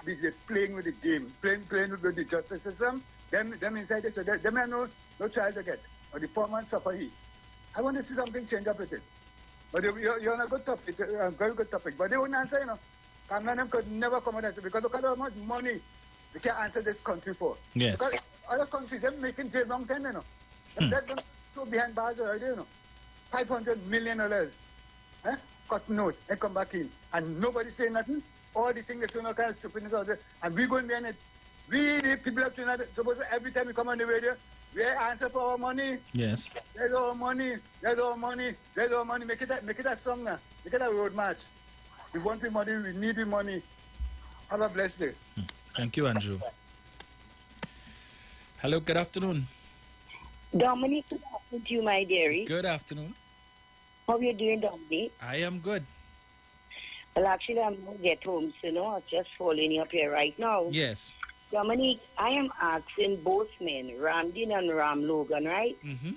playing with the game, playing with the justice system. Them inside it, so them have no trial to get. Or the poor man suffer he. I want to see something change up with it. But you're on a good topic, a very good topic. But they wouldn't answer, you know. Kamlan could never come on that because look at how much money they can answer this country for. Yes. Because other countries, they're making jail long time, you know. They're so behind bars already, you know. $500 million. Cut note and come back in. And nobody say nothing. All the things that you know kind of stupidness out there. And we going behind it. We, the people of Trinidad, suppose every time we come on the radio, we answer for our money. Yes. There's our money. There's our money. There's our money. Make it a song now. Make it a road march. We want the money. We need the money. Have a blessed day. Thank you, Andrew. Hello, good afternoon. Dominic, good afternoon to you, my dearie. Good afternoon. How are you doing, Dominic? I am good. Well, actually, I'm going to get home, so no, I'm just following up here right now. Yes. Dominic, I am asking both men, Ramdeen and Ram Logan, right? Mm-hmm.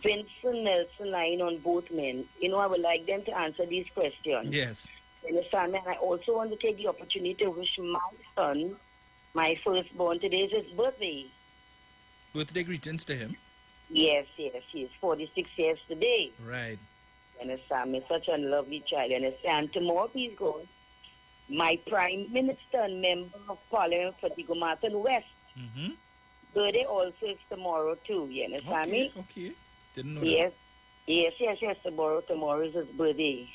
Vincent Nelson lying on both men. You know, I would like them to answer these questions. Yes. You understand me? And I also want to take the opportunity to wish my son, my firstborn, today is his birthday. Birthday greetings to him. Yes, he is 46 years today. Right. You understand me? Such a lovely child. You understand? And tomorrow he's going. My Prime Minister and Member of Parliament for Diego Martin West. Mm-hmm. Birthday also is tomorrow too. You understand me? Okay. Didn't know that. Yes. Yes, tomorrow is his birthday.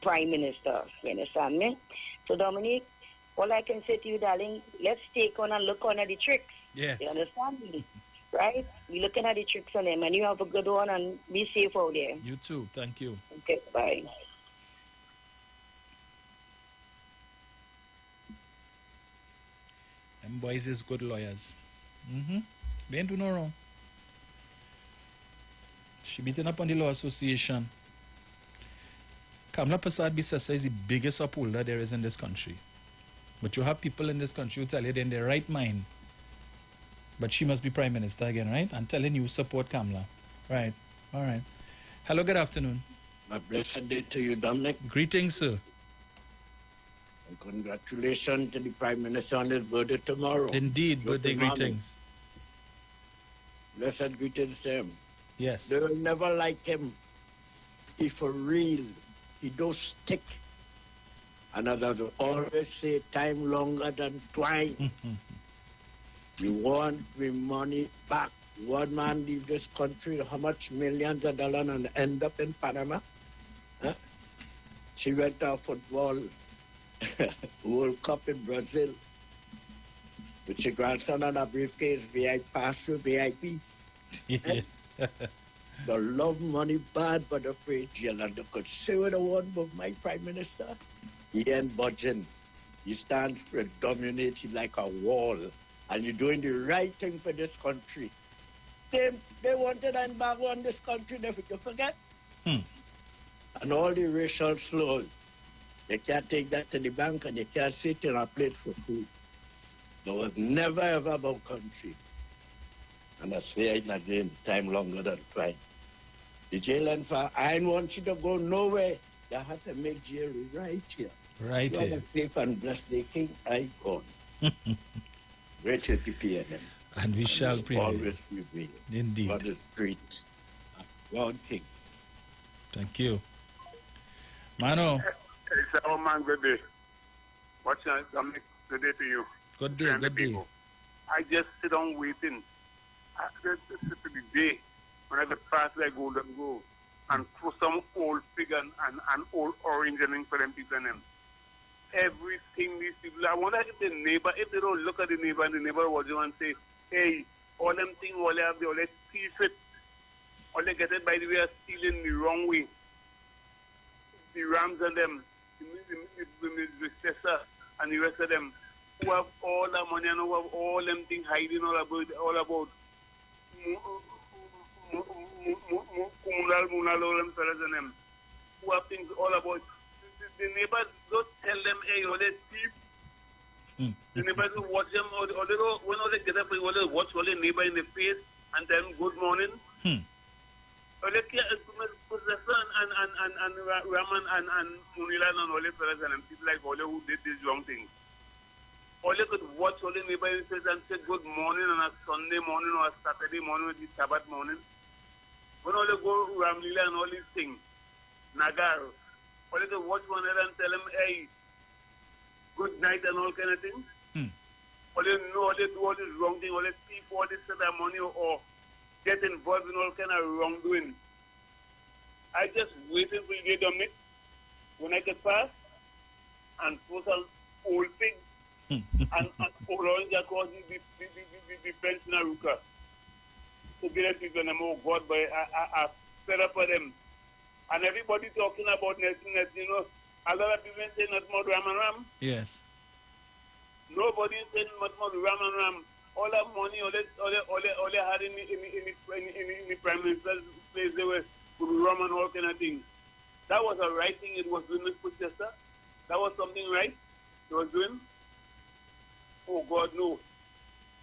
Prime Minister, you understand me? So, Dominic, all I can say to you, darling, let's take on and look on at the tricks. Yes. You understand me? Right? We're looking at the tricks on them, and you have a good one, and be safe out there. You too. Thank you. Okay, bye. Them boys is good lawyers. They ain't do no wrong. She beaten up on the Law Association. Kamla Prasad Bisesa is the biggest upholder there is in this country. But you have people in this country who tell you they're in their right mind. But she must be Prime Minister again, right? And telling you support Kamla. Right. All right. Hello, good afternoon. A blessed day to you, Dominic. Greetings, sir. And congratulations to the Prime Minister on his birthday tomorrow. Indeed, birthday greetings. Blessed greetings to him. Yes. They will never like him. He for real. He don't stick. And as I always say, time longer than twine. We want the money back. One man leave this country, how much millions of dollars and end up in Panama? Huh? She went to a football World Cup in Brazil with your grandson on a briefcase, VIP, pass through VIP. Yeah. They love money bad, but afraid jail. And they could say what they want, but my Prime Minister, he ain't budging. He stands predominated like a wall. And you're doing the right thing for this country. They wanted to embargo on this country, you forget? And all the racial slurs, they can't take that to the bank and they can't sit in a plate for food. There was never ever about country. And I say it again, time longer than twice. The jail and fire, I didn't want you to go nowhere. They had to make jail right here. Right you here. Safe and bless the king, I gone. Great to PNM. And we shall prevail. Always prevail. Indeed. God is great. God King. Thank you. Mano. It's our man, good day. What's your good day to you? Good day, good day. I just sit down waiting. To the day when I get past like Golden Go and throw some old fig and old orange and for them people and them. Everything these people, I wonder if the neighbor, if they don't look at the neighbor and the neighbor watch you and say, hey, all them things, all they have, they all thief it. All they get it by the way of stealing the wrong way. The Rams and them, the Cesar and the rest of them, who have all the money and who have all them things hiding all about them, who have things all about. The neighbors don't tell them, hey, all they thief. The neighbors will watch them, or they don't, when all they get up, they watch all the neighbor in the face and tell them good morning. Or they can't, and Raman and Munilan and all the fellas and people like all who did these wrong things. All they could watch all the neighbor in the face and say good morning on a Sunday morning or a Saturday morning or the Sabbath morning. When all they go Ramlila and all these things, Nagar, all they could watch one another and tell them, hey, good night and all kind of things. All they know, all they do all this wrong thing, all they thief all this kind of money or get involved in all kind of wrongdoing. I just waiting for you, Dominic, when I get past and throw some old pig and old orange across the fence in Aruka. To get them people and oh God, but I fed up for them. And everybody talking about Nelson, you know, a lot of people saying not more Ram and Ram. Yes. Nobody saying much more Ram and Ram. All that money, all they had in the Prime Minister's place, they were Ram and all kind of things. That was a right thing it was doing with Protester. That was something right it was doing. Oh God, no.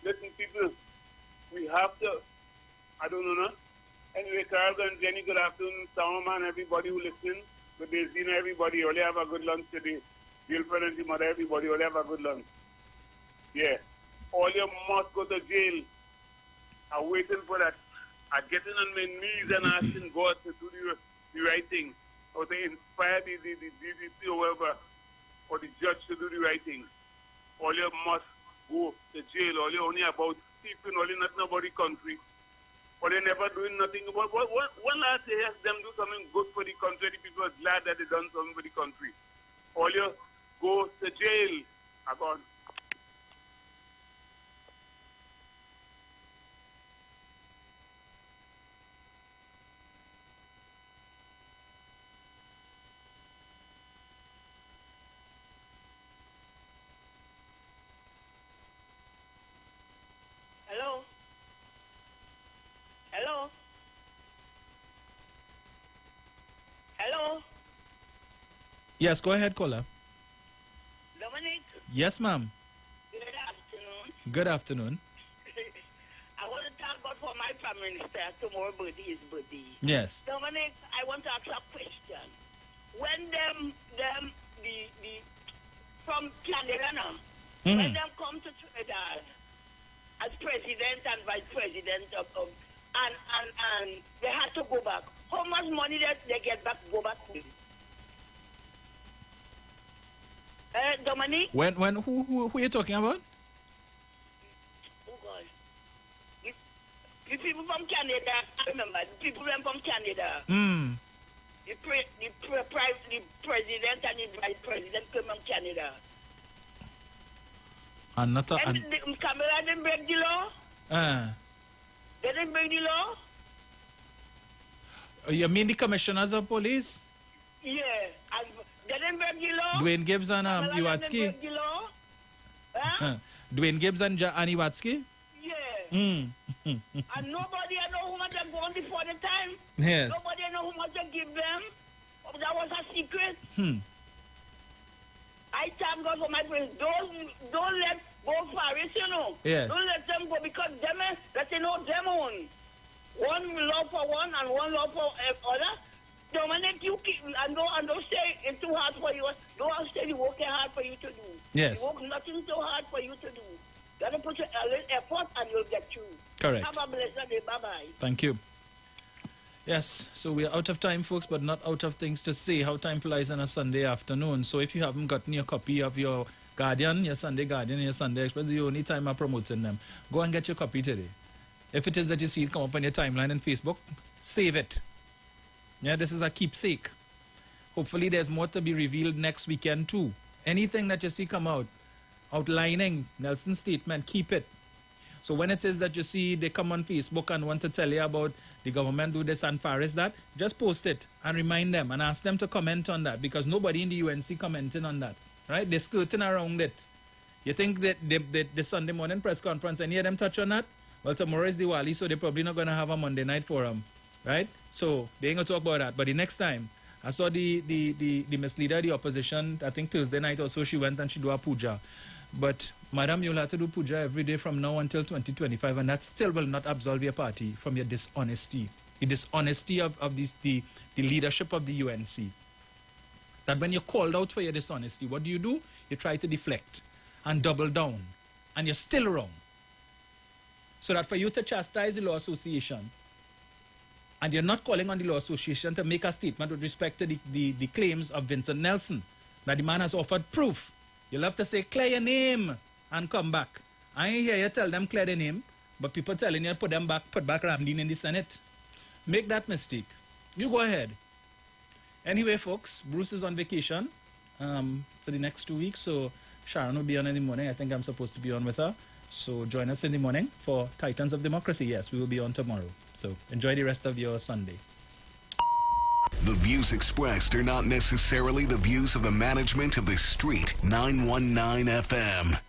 Listen, people, we have to, I don't know, no? Anyway, Carol and Jenny, good afternoon. Salman, everybody who listens. Good day, Zina, everybody. Only have a good lunch today. Girlfriend and the mother, everybody, only have a good lunch. Yeah. All you must go to jail. I'm waiting for that. I'm getting on my knees and asking God to do the right thing. Or to inspire the DDC or whoever, or the judge to do the right thing. All you must go to jail. All you only about sleeping, only nothing about the country. But they never doing nothing. When I say yes, them do something good for the country, the people are glad that they done something for the country. All you go to jail. I gone. Hello? Hello? Hello? Yes, go ahead, caller. Dominic? Yes, ma'am. Good afternoon. Good afternoon. I want to talk about for my Prime Minister. Tomorrow birthday is birthday. Yes. Dominic, I want to ask a question. When the from Canada now, when them come to Trinidad as president and vice president and they had to go back, how much money that they get back go back with? Dominic? Who are you talking about? Oh God. The people from Canada, I remember, the people from Canada. The president and the vice president came from Canada. And not the Canada didn't break the law? They didn't break the law? You mean the commissioners of police? Yeah. And they didn't break the law? Dwayne Gibbs and Iwatsky? Iwatsky? Break the law? Huh? Dwayne Gibbs and Iwatsky? Yeah. Mm. And nobody know how much they gone before the time. Yes. Nobody know how much they give them. That was a secret. I thank God for my friends. Don't let go Paris, you know. Yes. Don't let them go because them, let you know them own. One law for one and one law for other. Dominic, you keep and don't say it's too hard for you. Don't say you working hard for you to do. Yes. You work nothing so hard for you to do. You have to put a little effort and you'll get through. Correct. Have a blessed day. Bye-bye. Thank you. Yes, so we are out of time, folks, but not out of things to say. How time flies on a Sunday afternoon. So if you haven't gotten your copy of your Guardian, your Sunday Guardian, your Sunday Express, the only time I'm promoting them, go and get your copy today. If it is that you see it come up on your timeline on Facebook, save it. Yeah, this is a keepsake. Hopefully there's more to be revealed next weekend too. Anything that you see come out, outlining Nelson's statement, keep it. So when it is that you see they come on Facebook and want to tell you about the government do this and Paris that, just post it and remind them and ask them to comment on that because nobody in the UNC commenting on that, right? They're skirting around it. You think that the Sunday morning press conference, any of them touch on that? Well, tomorrow is Diwali, so they're probably not going to have a Monday night forum, right? So they ain't going to talk about that. But the next time, I saw the misleader of the opposition, I think Thursday night or so, she went and she do a puja. But, madam, you'll have to do puja every day from now until 2025, and that still will not absolve your party from your dishonesty. The dishonesty of the leadership of the UNC. That when you're called out for your dishonesty, what do? You try to deflect and double down, and you're still wrong. So that for you to chastise the Law Association, and you're not calling on the Law Association to make a statement with respect to the claims of Vincent Nelson, that the man has offered proof. You'll have to say, clear your name and come back. I ain't hear you tell them clear the name, but people telling you put back Ramdeen in the Senate. Make that mistake. You go ahead. Anyway, folks, Bruce is on vacation for the next 2 weeks, so Sharon will be on in the morning. I think I'm supposed to be on with her. So join us in the morning for Titans of Democracy. Yes, we will be on tomorrow. So enjoy the rest of your Sunday. The views expressed are not necessarily the views of the management of the Street 919 FM.